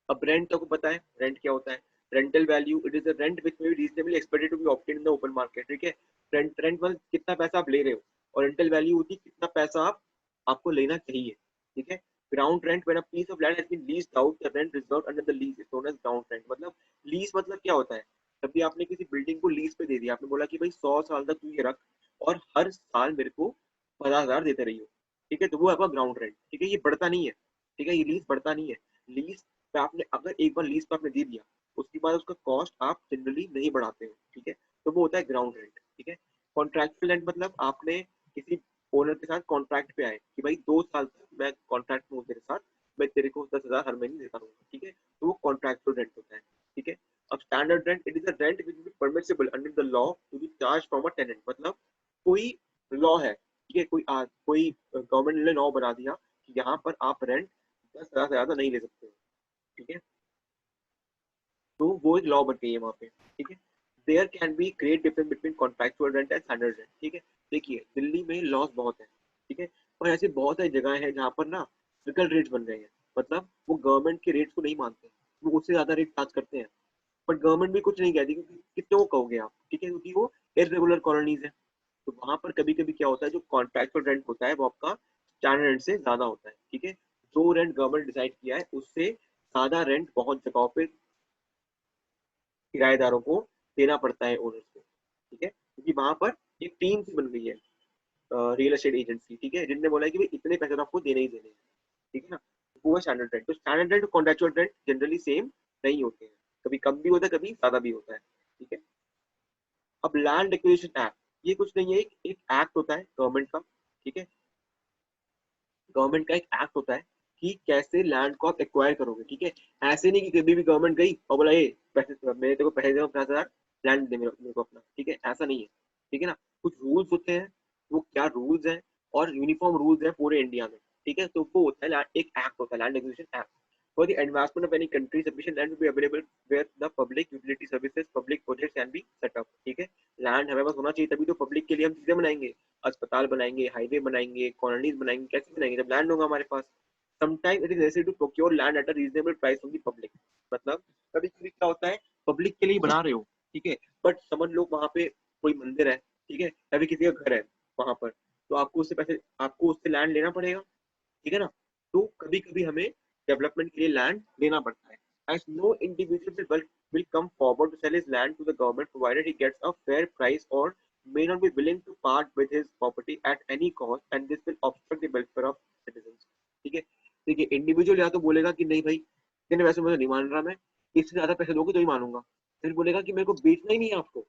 अब रेंट को पता है, रेंट क्या होता है? Rental value, it is the rent which may be reasonably expected to be obtained in the open market, ठीक है। रेंट रेंट मतलब कितना पैसा आप ले रहे हो, और रेंटल वैल्यू होती है कितना पैसा आप आपको लेना चाहिए, ठीक है। Ground rent, when a piece of land has been leased out, the rent reserved under the lease is known as ground rent. मतलब लीज मतलब क्या होता है? जब भी आपने किसी बिल्डिंग को लीज पे दे दिया, आपने बोला कि भाई 100 साल तक तू ये रख और हर साल मेरे को 50,000 देते रहिए, ठीक है, तो वो आपका ग्राउंड रेंट, ठीक है। ये बढ़ता नहीं है, ठीक है, ये लीज बढ़ता नहीं है। लीज पे आपने अगर एक बार लीज पे आपने दे दिया, उसके बाद उसका कॉस्ट आप जनरली नहीं बढ़ाते हो, ठीक है, तो वो होता है ग्राउंड रेंट, ठीक है। कॉन्ट्रैक्चुअल रेंट मतलब आपने किसी ओनर के साथ कॉन्ट्रैक्ट पे आए कि भाई 2 साल तक मैं कॉन्ट्रैक्ट में हूँ तेरे साथ, मैं तेरे को 10,000 हर महीने देता रहूंगा, ठीक है, तो वो कॉन्ट्रैक्चुअल रेंट होता है, ठीक है। अब standard rent, it is a rent which is permissible under the law to be charge from a tenant. मतलब कोई लॉ है, ठीक है, कोई गवर्नमेंट ने लॉ बना दिया कि यहाँ पर आप रेंट 10,000 से ज्यादा नहीं ले सकते हो, ठीक है, तो वो एक लॉ बन गई है वहाँ पे, ठीक है। There can be great difference between contractual rent and standard rent, ठीक है। देखिए दिल्ली में लॉस बहुत है, ठीक है, और ऐसी बहुत सारी जगह है जहाँ पर ना फिकल रेट्स बन गए हैं, मतलब वो गवर्नमेंट के रेट्स को नहीं मानते, वो उससे ज्यादा रेट चार्ज करते हैं। बट गवर्नमेंट भी कुछ नहीं कहती, क्योंकि कितने को कहोगे आप, ठीक है, क्योंकि वो इरेगुलर कॉलोनीज है। तो वहां पर कभी कभी क्या होता है, जो कॉन्ट्रैक्चुअल रेंट होता है वो आपका स्टैंडर्ड रेंट से ज्यादा होता है, ठीक है। जो रेंट गवर्नमेंट डिसाइड किया है उससे ज्यादा रेंट बहुत जगहों पे किराएदारों को देना पड़ता है, ओनर्स को, ठीक है, क्योंकि वहां पर एक टीम सी बन गई है रियल एस्टेट एजेंसी, ठीक है, जिनने बोला है कि भाई इतने पैसे तो आपको देने ही देने हैं, ठीक है ना। वो है स्टैंडर्ड रेंट। तो स्टैंडर्ड रेंट और कॉन्ट्रैक्चुअल रेंट जनरली सेम नहीं होते हैं, कभी कम भी होता है, कभी ज्यादा भी होता है, ठीक है। अब लैंड एक्विजिशन एक्ट, ये कुछ नहीं है, एक एक्ट होता है गवर्नमेंट का, ठीक है, गवर्नमेंट का एक एक्ट होता है कि कैसे लैंड को आप एक्वायर करोगे, ठीक है। ऐसे नहीं कि कभी भी गवर्नमेंट गई और बोला ये पैसे मेरे तेरे को पैसे दे 50,000 लैंड दे मेरे को अपना, ठीक है, ऐसा नहीं है, ठीक है ना। कुछ रूल्स होते हैं, वो क्या रूल्स हैं, और यूनिफॉर्म रूल्स हैं पूरे इंडिया में, ठीक है। तो वो होता है एक एक्ट होता है, land acquisition act. For the advancement of any country, sufficient land will be available where the public utility services, public projects can be set up, ठीक है। लैंड हमें पास होना चाहिए, तभी तो पब्लिक के लिए हम चीजें बनाएंगे, अस्पताल बनाएंगे, हाईवे बनाएंगे, कॉलोनीज बनाएंगे, कैसे बनाएंगे जब लैंड होगा हमारे पास। Sometime it is necessary to procure land at a reasonable price from the public. मतलब कभी कभी क्या होता है, पब्लिक के लिए बना रहे हो, ठीक है, बट समझ लो वहां पे कोई मंदिर है, ठीक है, अभी किसी का घर है वहां पर, तो आपको उससे पैसे, आपको उससे लैंड लेना पड़ेगा, ठीक है ना। तो कभी कभी हमें डेवलपमेंट के लिए लैंड लेना पड़ता है। as no individual will come forward to sell his land to the government provided he gets a fair price or may not be willing to part with his property at any cost, and this will obstruct the welfare of citizens, ठीक है। देखिए इंडिविजुअल या तो बोलेगा कि नहीं भाई इतने पैसे मुझे नहीं मान रहा मैं, इससे ज्यादा पैसे दोगे तो ही मानूंगा। फिर बोलेगा कि मेरे को बेचना ही नहीं है आपको,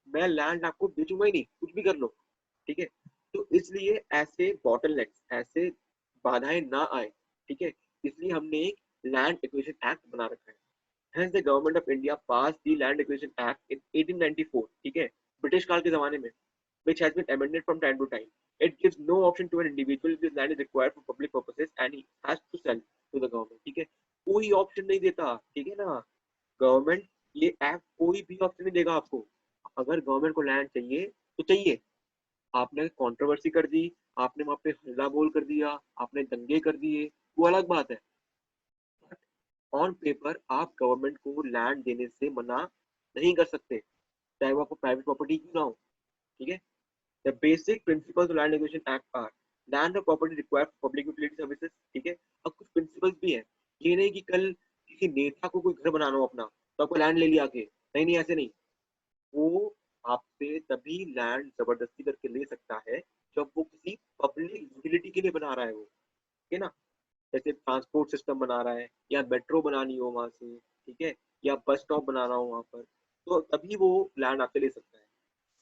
मैं लैंड आपको बेचूंगा ही नहीं, कुछ भी कर लो, ठीक है। तो इसलिए ऐसे बॉटलनेक्स, ऐसे बाधाएं ना आए, ठीक है, इसलिए हमने एक लैंड एक्विजिशन एक्ट बना रखा है। Hence the government of India passed the Land Acquisition Act in 1894, ठीक है, ब्रिटिश काल के जमाने में, which has been amended from time to time. It gives no option to an individual if his land is required for public purposes and he has to sell to the government, ठीक है, कोई ऑप्शन नहीं देता, ठीक है ना। गवर्नमेंट, ये एक्ट कोई भी ऑप्शन नहीं देगा आपको। अगर गवर्नमेंट को लैंड चाहिए तो चाहिए, आपने कंट्रोवर्सी कर दी, आपने वहां पे हल्ला बोल कर दिया, आपने दंगे कर दिए, वो अलग बात है। ऑन पेपर आप गवर्नमेंट को लैंड देने से मना नहीं कर सकते, चाहे वो आपको प्राइवेट प्रॉपर्टी क्यों ना हो, ठीक है। The basic principles of land acquisition act are land और property required for public utility services, ठीक है। अब कुछ प्रिंसिपल्स भी है, ये नहीं कि कल किसी नेता को कोई घर बनाना हो अपना तो आपको लैंड ले लिया के, नहीं नहीं ऐसे नहीं। वो आपसे तभी लैंड जबरदस्ती करके ले सकता है जब वो किसी पब्लिक यूटिलिटी के लिए बना रहा है वो, ठीक है ना। जैसे ट्रांसपोर्ट सिस्टम बना रहा है, या मेट्रो बनानी हो वहां से, ठीक है, या बस स्टॉप बनाना हो वहां पर, तो तभी वो लैंड आपसे ले सकता है।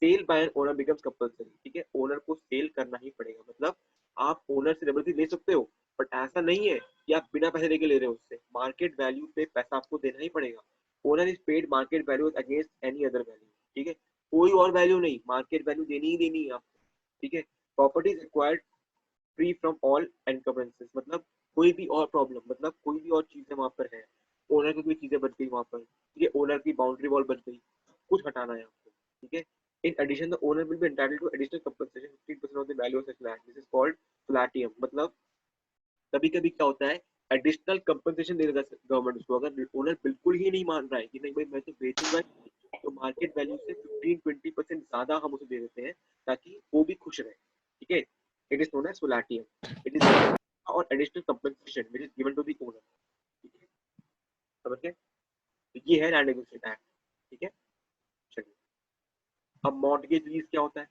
Sale by an owner becomes compulsory, ठीक है, ओनर को सेल करना ही पड़ेगा। मतलब आप ओनर से जबरदस्ती ले सकते हो, बट ऐसा नहीं है कि आप बिना पैसे देके ले रहे हो उससे, मार्केट वैल्यू पे पैसा आपको देना ही पड़ेगा। Owner is paid market value against any other value, ठीक है, कोई और वैल्यू नहीं, मार्केट वैल्यू देनी ही देनी है आपको, ठीक है। Property is required free from all encumbrances, मतलब कोई भी और प्रॉब्लम, मतलब कोई भी और चीजें वहां पर है, ओनर की कोई चीजें बच गई वहां पर, ठीक है, ओनर की बाउंड्री वॉल बच गई, कुछ हटाना है आपको, ठीक है। In addition the owner will be entitled to additional compensation 15% of the value of such land, this is called फ्लैटियम। मतलब कभी कभी क्या होता है, एडिशनल कंपनसेशन दे देगा गवर्नमेंट उसको, अगर ओनर बिल्कुल ही नहीं मान रहा है कि नहीं भाई मैं तो बेचूंगा ही, तो मार्केट वैल्यू से 15-20% ज्यादा हम उसे दे देते हैं ताकि वो भी खुश रहे, ठीक है। इट इज नोन एज फ्लैटियम, इट इज और additional compensation which is given to the owner, ठीक है, समझ गए। तो ये है लैंड एक्विजिशन एक्ट, ठीक है। चलिए, अब मॉर्टगेज लीज क्या होता है?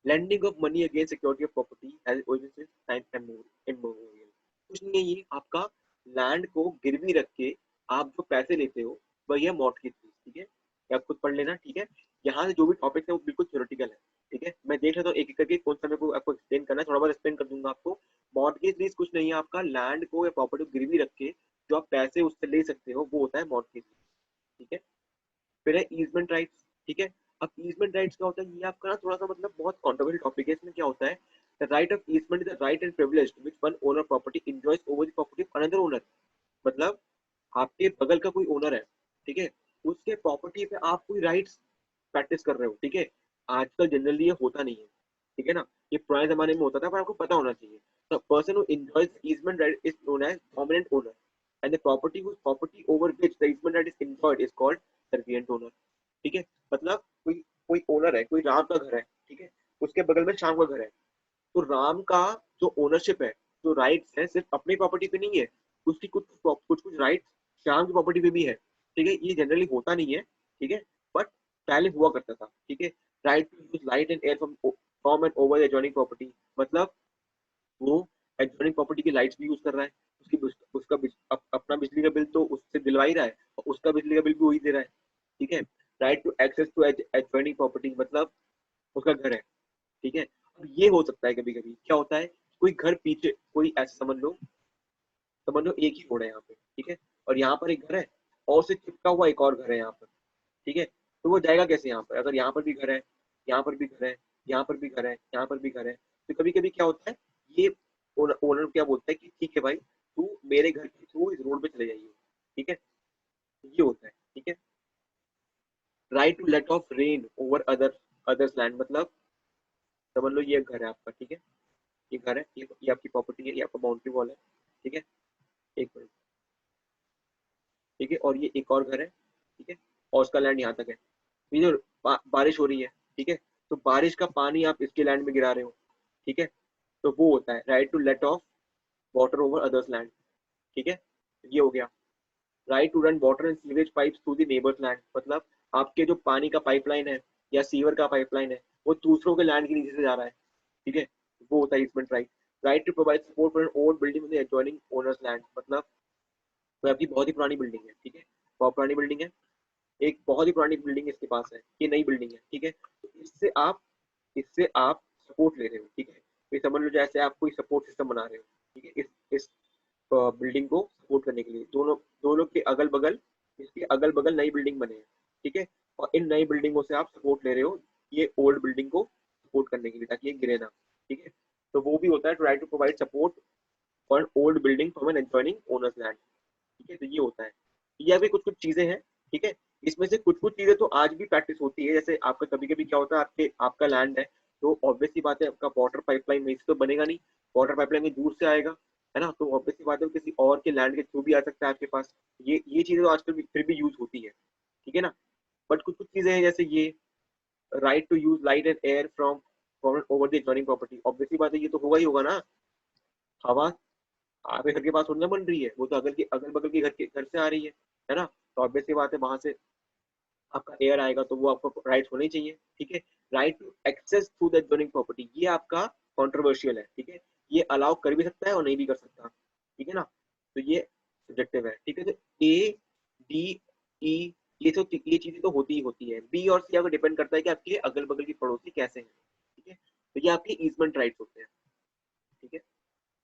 lending of money against security of property has origins in time immemorial। कुछ नहीं है, ये आपका लैंड को गिरवी रख के आप जो पैसे लेते हो वही है मॉर्टगेज लीज, ठीक है, ये आप खुद पढ़ लेना, ठीक है। यहाँ से जो भी टॉपिक है वो बिल्कुल थ्योरेटिकल है, ठीक है। मैं देख लेता हूँ एक एक करके कौन सा मेरे को आपको एक्सप्लेन करना है, थोड़ा बहुत एक्सप्लेन कर दूंगा आपको। मॉर्टगेज लीज कुछ नहीं है, आपका लैंड को या प्रॉपर्टी को गिरवी रख के जो आप पैसे उससे ले सकते हो वो होता है मॉर्टगेज लीज, ठीक है। फिर है ईजमेंट राइट्स, ठीक है। अब ईजमेंट राइट्स क्या होता है, ये आपका ना थोड़ा सा मतलब बहुत कॉन्ट्रोवर्शियल टॉपिक है। इसमें क्या होता है, the right of easement is the right and privilege which one owner property enjoys over the property of another owner. मतलब आपके बगल का कोई ओनर है, ठीक है, उसके प्रॉपर्टी पे आप कोई राइट्स प्रैक्टिस कर रहे हो, ठीक है। आजकल जनरली ये होता नहीं है, ठीक है ना, ये पुराने जमाने में होता था, पर आपको पता होना चाहिए। The person who enjoys easement right is known as dominant owner and the property over which the easement right is enjoyed is called servient owner, ठीक है। मतलब कोई कोई ओनर है, कोई राम का घर है, ठीक है, उसके बगल में श्याम का घर है, तो राम का जो ओनरशिप है, जो राइट्स है, सिर्फ अपनी प्रॉपर्टी पे नहीं है, उसकी कुछ कुछ कुछ राइट्स श्याम की प्रॉपर्टी पे भी है, ठीक है। ये जनरली होता नहीं है, ठीक है, बट पहले हुआ करता था, ठीक है। Right to use light and air from and over adjoining property, मतलब वो एडजॉइनिंग प्रॉपर्टी की लाइट्स भी यूज कर रहा है, उसकी उसका अपना बिजली का बिल तो उससे दिलवा ही रहा है, और उसका बिजली का बिल भी वही दे रहा है, ठीक है। Right to access to adjoining property, मतलब उसका घर है, ठीक है। अब ये हो सकता है कभी कभी क्या होता है, कोई घर पीछे, कोई ऐसा समझ लो एक ही रोड है यहाँ पे, ठीक है, और यहाँ पर एक घर है, और उससे चिपका हुआ एक और घर है यहाँ पर, ठीक है। तो वो जाएगा कैसे यहाँ पर, अगर यहाँ पर भी घर है, यहाँ पर भी घर है, यहाँ पर भी घर है, यहाँ पर भी घर है, तो कभी कभी क्या होता है, ये ओनर क्या बोलता है कि ठीक है भाई, तू मेरे घर के थ्रू इस रोड पे चले जाइए, ठीक है। ये होता है, ठीक है। Right to let off rain over others land, मतलब समझ लो ये घर है आपका, ठीक है, ये घर है, ये आपकी प्रॉपर्टी है, ये आपका बाउंड्री वॉल है, ठीक है, एक मिनट, ठीक है, और ये एक और घर है, ठीक है, और उसका लैंड यहाँ तक है। ये जो बारिश हो रही है, ठीक है, तो बारिश का पानी आप इसके लैंड में गिरा रहे हो, ठीक है, तो वो होता है right to let off water over others land, ठीक है, ये हो गया। Right to run water and sewage pipes through the neighbours land, मतलब आपके जो पानी का पाइपलाइन है या सीवर का पाइपलाइन है, वो दूसरों के लैंड के नीचे से जा रहा है, ठीक है, वो होता है easement right. Right to provide support for an old building with adjoining owners land, मतलब कोई आपकी बहुत ही पुरानी बिल्डिंग है, ठीक है, बहुत पुरानी बिल्डिंग है, एक बहुत ही पुरानी बिल्डिंग इसके पास है, ये नई बिल्डिंग है, ठीक है, तो इससे आप सपोर्ट ले रहे हो, ठीक है। ये समझ लो जैसे आप कोई सपोर्ट सिस्टम बना रहे हो, ठीक है, इस बिल्डिंग को सपोर्ट करने के लिए, दोनों दोनों के अगल बगल, इसके अगल बगल नई बिल्डिंग बने हैं, ठीक है, और इन नई बिल्डिंगों से आप सपोर्ट ले रहे हो ये ओल्ड बिल्डिंग को सपोर्ट करने के लिए, ताकि ये गिरे ना, ठीक है। तो वो भी होता है try to provide support for old building from an adjoining owners land, ठीक है, तो ये होता है। ये भी कुछ कुछ चीजें हैं, ठीक है। इसमें से कुछ कुछ चीजें तो आज भी प्रैक्टिस होती है, जैसे आपका कभी कभी क्या होता है, आपका लैंड है, तो ऑब्वियस सी बात है आपका वाटर पाइपलाइन वहीं से तो बनेगा नहीं, वाटर पाइपलाइन में दूर से आएगा, है ना, तो ऑब्वियस सी बात है किसी और के लैंड के थ्रू भी आ सकता है आपके पास। ये चीजें तो आजकल भी फिर भी यूज होती है, ठीक है ना। बट कुछ कुछ चीजें हैं जैसे ये right to use light and air from over the adjoining property, obvious सी बात है ये तो होगा ही होगा ना। हवा आपके घर के पास थोड़ी ना बन रही है, वो तो अगल बगल के घर से आ रही है ना, तो ऑब्वियस सी बात है वहां से आपका एयर आएगा, तो वो आपको राइट होने चाहिए, ठीक है। Right to access through the adjoining property, ये आपका कंट्रोवर्शियल है, ठीक है, ये अलाउ कर भी सकता है और नहीं भी कर सकता, ठीक है ना, तो ये सब्जेक्टिव है, ठीक है। तो ए डी ई ये चीजें तो होती ही होती है, बी और सी आपको डिपेंड करता है कि आपके अगल बगल की पड़ोसी कैसे हैं, ठीक है, तो ये आपके ईजमेंट राइट्स होते हैं, ठीक है।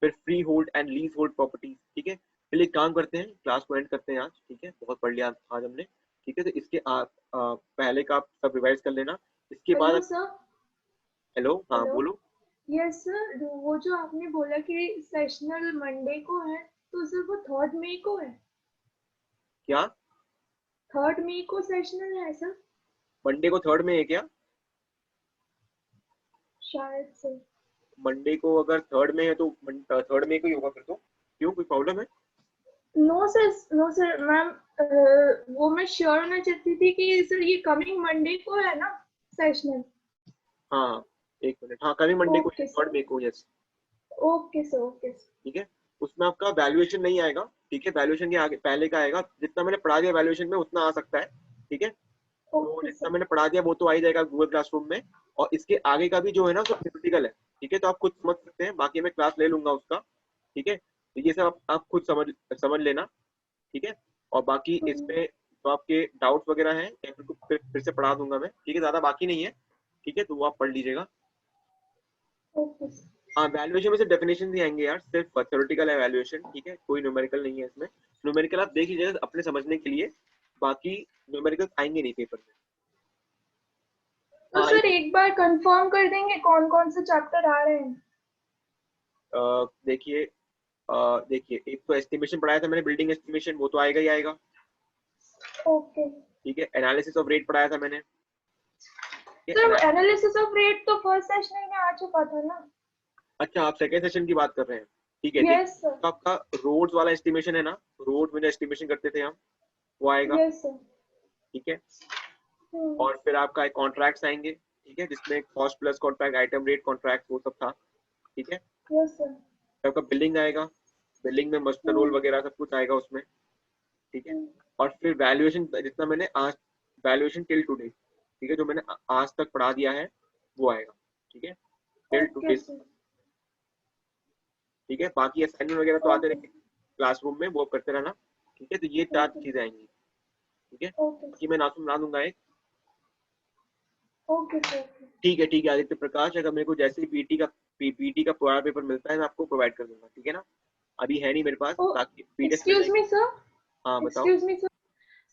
फिर free hold and lease hold properties, ठीक है। चलिए एक काम करते हैं, क्लास को एंड करते हैं आज, ठीक है, बहुत पढ़ लिया आज हमने, ठीक है, तो इसके पहले का आप सब रिवाइज कर लेना, इसके बाद हेलो सर। हेलो, हाँ हेलो। बोलो। यस सर, वो जो आपने बोला कि सेशनल मंडे को है, तो सर वो 3 मई को है? क्या 3 मई को सेशनल है सर? मंडे को थर्ड में है क्या? शायद से। मंडे को अगर थर्ड में है तो थर्ड में को ही होगा फिर तो, क्यों कोई प्रॉब्लम है? No sir, no sir ma'am, वो मैं श्योर होना चाहती थी कि सर ये कमिंग मंडे को है ना सेशनल? हाँ एक मिनट, हाँ कमिंग मंडे को, ओके थर्ड सर। में को, yes, okay sir. Okay sir. ठीक है। उसमें आपका वैल्यूएशन नहीं आएगा, ठीक है, वैल्यूएशन के आगे पहले का आएगा, जितना मैंने पढ़ा दिया वैल्यूएशन में उतना आ सकता है, ठीक है। तो ओके जितना सर। मैंने पढ़ा दिया वो तो आ ही जाएगा गूगल क्लासरूम में, और इसके आगे का भी जो है ना सब थ्योरेटिकल है, ठीक है, तो आप खुद समझ सकते हैं, बाकी मैं क्लास ले लूंगा उसका, ठीक है, तो ये सब आप खुद समझ समझ लेना, ठीक है। और बाकी इसमें जो आपके डाउट्स वगैरह हैं या फिर से पढ़ा दूंगा मैं, ठीक है, ज्यादा बाकी नहीं है, ठीक है, तो वो आप पढ़ लीजिएगा। Okay sir. हाँ वैल्यूएशन में से डेफिनेशन भी आएंगे यार, सिर्फ थ्योरेटिकल है वैल्यूएशन, ठीक है, कोई न्यूमेरिकल नहीं है इसमें, न्यूमेरिकल आप देख लीजिएगा अपने समझने के लिए, बाकी न्यूमेरिकल आएंगे नहीं पेपर में। तो हाँ, सर एक बार कंफर्म कर देंगे कौन कौन से चैप्टर आ रहे हैं? देखिए देखिए, एक तो एस्टिमेशन पढ़ाया था मैंने, बिल्डिंग एस्टिमेशन, वो तो आएगा ही आएगा। ओके ठीक है, एनालिसिस ऑफ रेट पढ़ाया था मैंने। ठीक सर, है, एनालिसिस ऑफ रेट तो फर्स्ट सेशन में आ चुका था ना? अच्छा आप सेकेंड सेशन की बात कर रहे हैं। ठीक है, देखिए यस सर। तो आपका रोड्स वाला एस्टिमेशन है ना, रोड में जो एस्टिमेशन करते थे हम, वो आएगा। Yes sir. ठीक है, और फिर आपका कॉन्ट्रैक्ट्स आएंगे। ठीक है, जिसमें cost plus contract, item rate contract, वो सब था। ठीक है, यस सर। फिर आपका बिलिंग आएगा, बिलिंग में मस्टर रोल वगैरह सब कुछ आएगा उसमें। ठीक है, और फिर वैल्यूएशन, जितना मैंने आज वैल्यूएशन टिल टुडे, ठीक है, जो मैंने आज तक पढ़ा दिया है वो आएगा। ठीक है, टिल ओके टुडे। सर। ठीक है, बाकी असाइनमेंट वगैरह तो आते ओके रहेंगे क्लासरूम में, वो करते रहना। ठीक है, तो ये चार ओके चीजें आएंगी। ठीक है, ओके बाकी मैं नाम बना दूंगा एक। Okay sir. ठीक है आदित्य प्रकाश, अगर मेरे को जैसे ही पीटी का पूरा पेपर मिलता है मैं आपको प्रोवाइड कर दूंगा। ठीक है ना, अभी है नहीं मेरे पास, ओ, बाकी पीडीएफ मिल एक्सक्यूज जाएगी। मी सर। हाँ बताओ। Excuse me sir.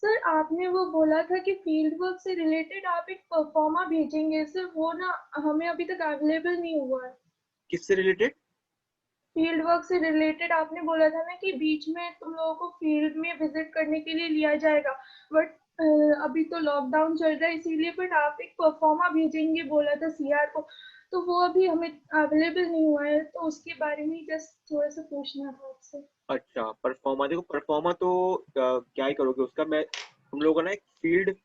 सर आपने वो बोला था कि फील्ड वर्क से रिलेटेड आप एक परफॉर्मा भेजेंगे सर, वो ना हमें अभी तक अवेलेबल नहीं हुआ है। किससे रिलेटेड? फील्ड वर्क से रिलेटेड आपने बोला था ना कि बीच में तुम लोगों को फील्ड में विजिट करने के लिए लिया जाएगा, बट अभी तो लॉकडाउन चल रहा है इसीलिए, बट आप एक परफॉर्मा भेजेंगे बोला था सीआर को, तो वो अभी हमें अवेलेबल नहीं हुआ है, तो उसके बारे में जस्ट थोड़ा सा पूछना था आपसे। अच्छा, परफॉर्मा, देखो परफॉर्मा तो क्या ही करोगे उसका, मैं तुम लोगों को ना एक फील्ड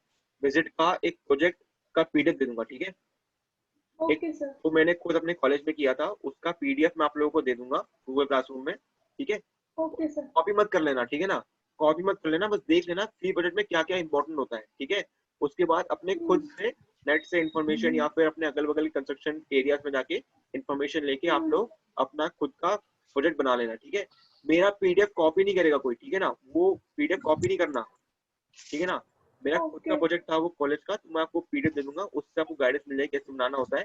विजिट का एक प्रोजेक्ट का पीडीएफ दे दूंगा। ठीक है, एक ओके सर। तो मैंने खुद अपने कॉलेज में किया था, उसका पीडीएफ मैं आप लोगों को दे दूंगा गूगल क्लासरूम में। ठीक है, ओके सर। कॉपी मत कर लेना। ठीक है ना, कॉपी मत कर लेना, बस देख लेना फ्री बजट में क्या क्या इंपॉर्टेंट होता है। ठीक है, उसके बाद अपने खुद से नेट से इंफॉर्मेशन या फिर अपने अगल बगल कंस्ट्रक्शन एरियाज में जाके इंफॉर्मेशन लेके आप लोग अपना खुद का प्रोजेक्ट बना लेना। ठीक है, मेरा पीडीएफ कॉपी नहीं करेगा कोई। ठीक है ना, वो पीडीएफ कॉपी नहीं करना। ठीक है ना, मेरा खुद का ओके प्रोजेक्ट था वो कॉलेज का, तो मैं आपको पीडीएफ दे दूंगा, उससे आपको गाइडेंस मिल जाएगी कैसे बनाना होता है।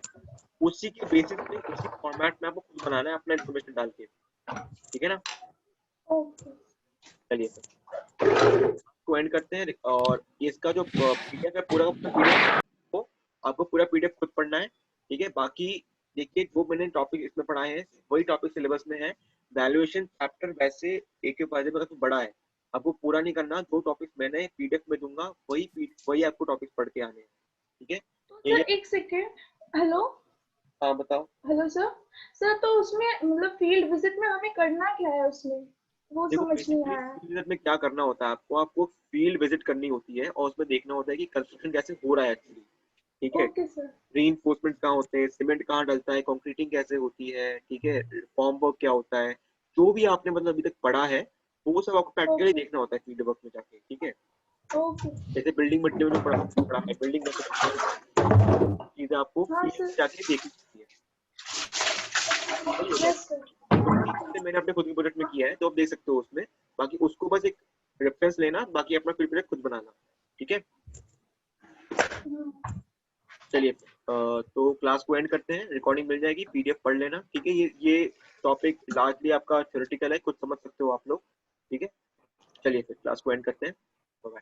उसी के बेसिस पे, उसी फॉर्मेट में आपको खुद बनाना है अपना इन्फॉर्मेशन डाल के। ठीक है ना, ओके। चलिए को एंड करते हैं। और इसका जो पीडीएफ है, पूरा का पूरा पीडीएफ को आपको पूरा पीडीएफ खुद पढ़ना है। ठीक है, बाकी देखिए जो मैंने टॉपिक इसमें पढ़ाए हैं वही टॉपिक सिलेबस में है। वैल्यूएशन चैप्टर वैसे एक के फायदे में तो बड़ा है, आपको पूरा नहीं करना। जो टॉपिक मैंने पीडीएफ में दूंगा वही आपको टॉपिक पढ़ के आने हैं। ठीक है, तो ये सर एक सेकेंड। हेलो। हाँ बताओ। Hello sir. सर तो उसमें मतलब फील्ड विजिट में हमें करना क्या है उसमें, वो देखो समझ नहीं बेसिकली आया। फील्ड विजिट में क्या करना होता है, आपको फील्ड विजिट करनी होती है और उसमें देखना होता है कि कंस्ट्रक्शन कैसे हो रहा है एक्चुअली। ठीक है, ओके सर। रीइंफोर्समेंट कहाँ होते हैं, सीमेंट कहाँ डलता है, कंक्रीटिंग कैसे होती है। ठीक है, फॉर्म वर्क क्या होता है, जो भी आपने मतलब अभी तक पढ़ा है वो सब आपको प्रैक्टिकली ओके देखना होता है फील्ड वर्क में जाके। ठीक है, ओके। जैसे बिल्डिंग मटेरियल में जो पढ़ा है, बिल्डिंग कैसे बनती है, चीजें आपको हाँ फील्ड सर। में जाके देखनी चाहिए। सही हो गया, यस सर। तो ये चीजें मैंने अपने खुद के प्रोजेक्ट में किया है, तो आप देख सकते हो उसमें। बाकी उसको बस एक रेफरेंस लेना, बाकी अपना फील्ड प्रोजेक्ट खुद बनाना। ठीक है, चलिए तो क्लास को एंड करते हैं, रिकॉर्डिंग मिल जाएगी, पीडीएफ पढ़ लेना। ठीक है, ये टॉपिक लार्जली आपका थ्योरेटिकल है, कुछ समझ सकते हो आप लोग। ठीक है, चलिए फिर क्लास को एंड करते हैं। बाय।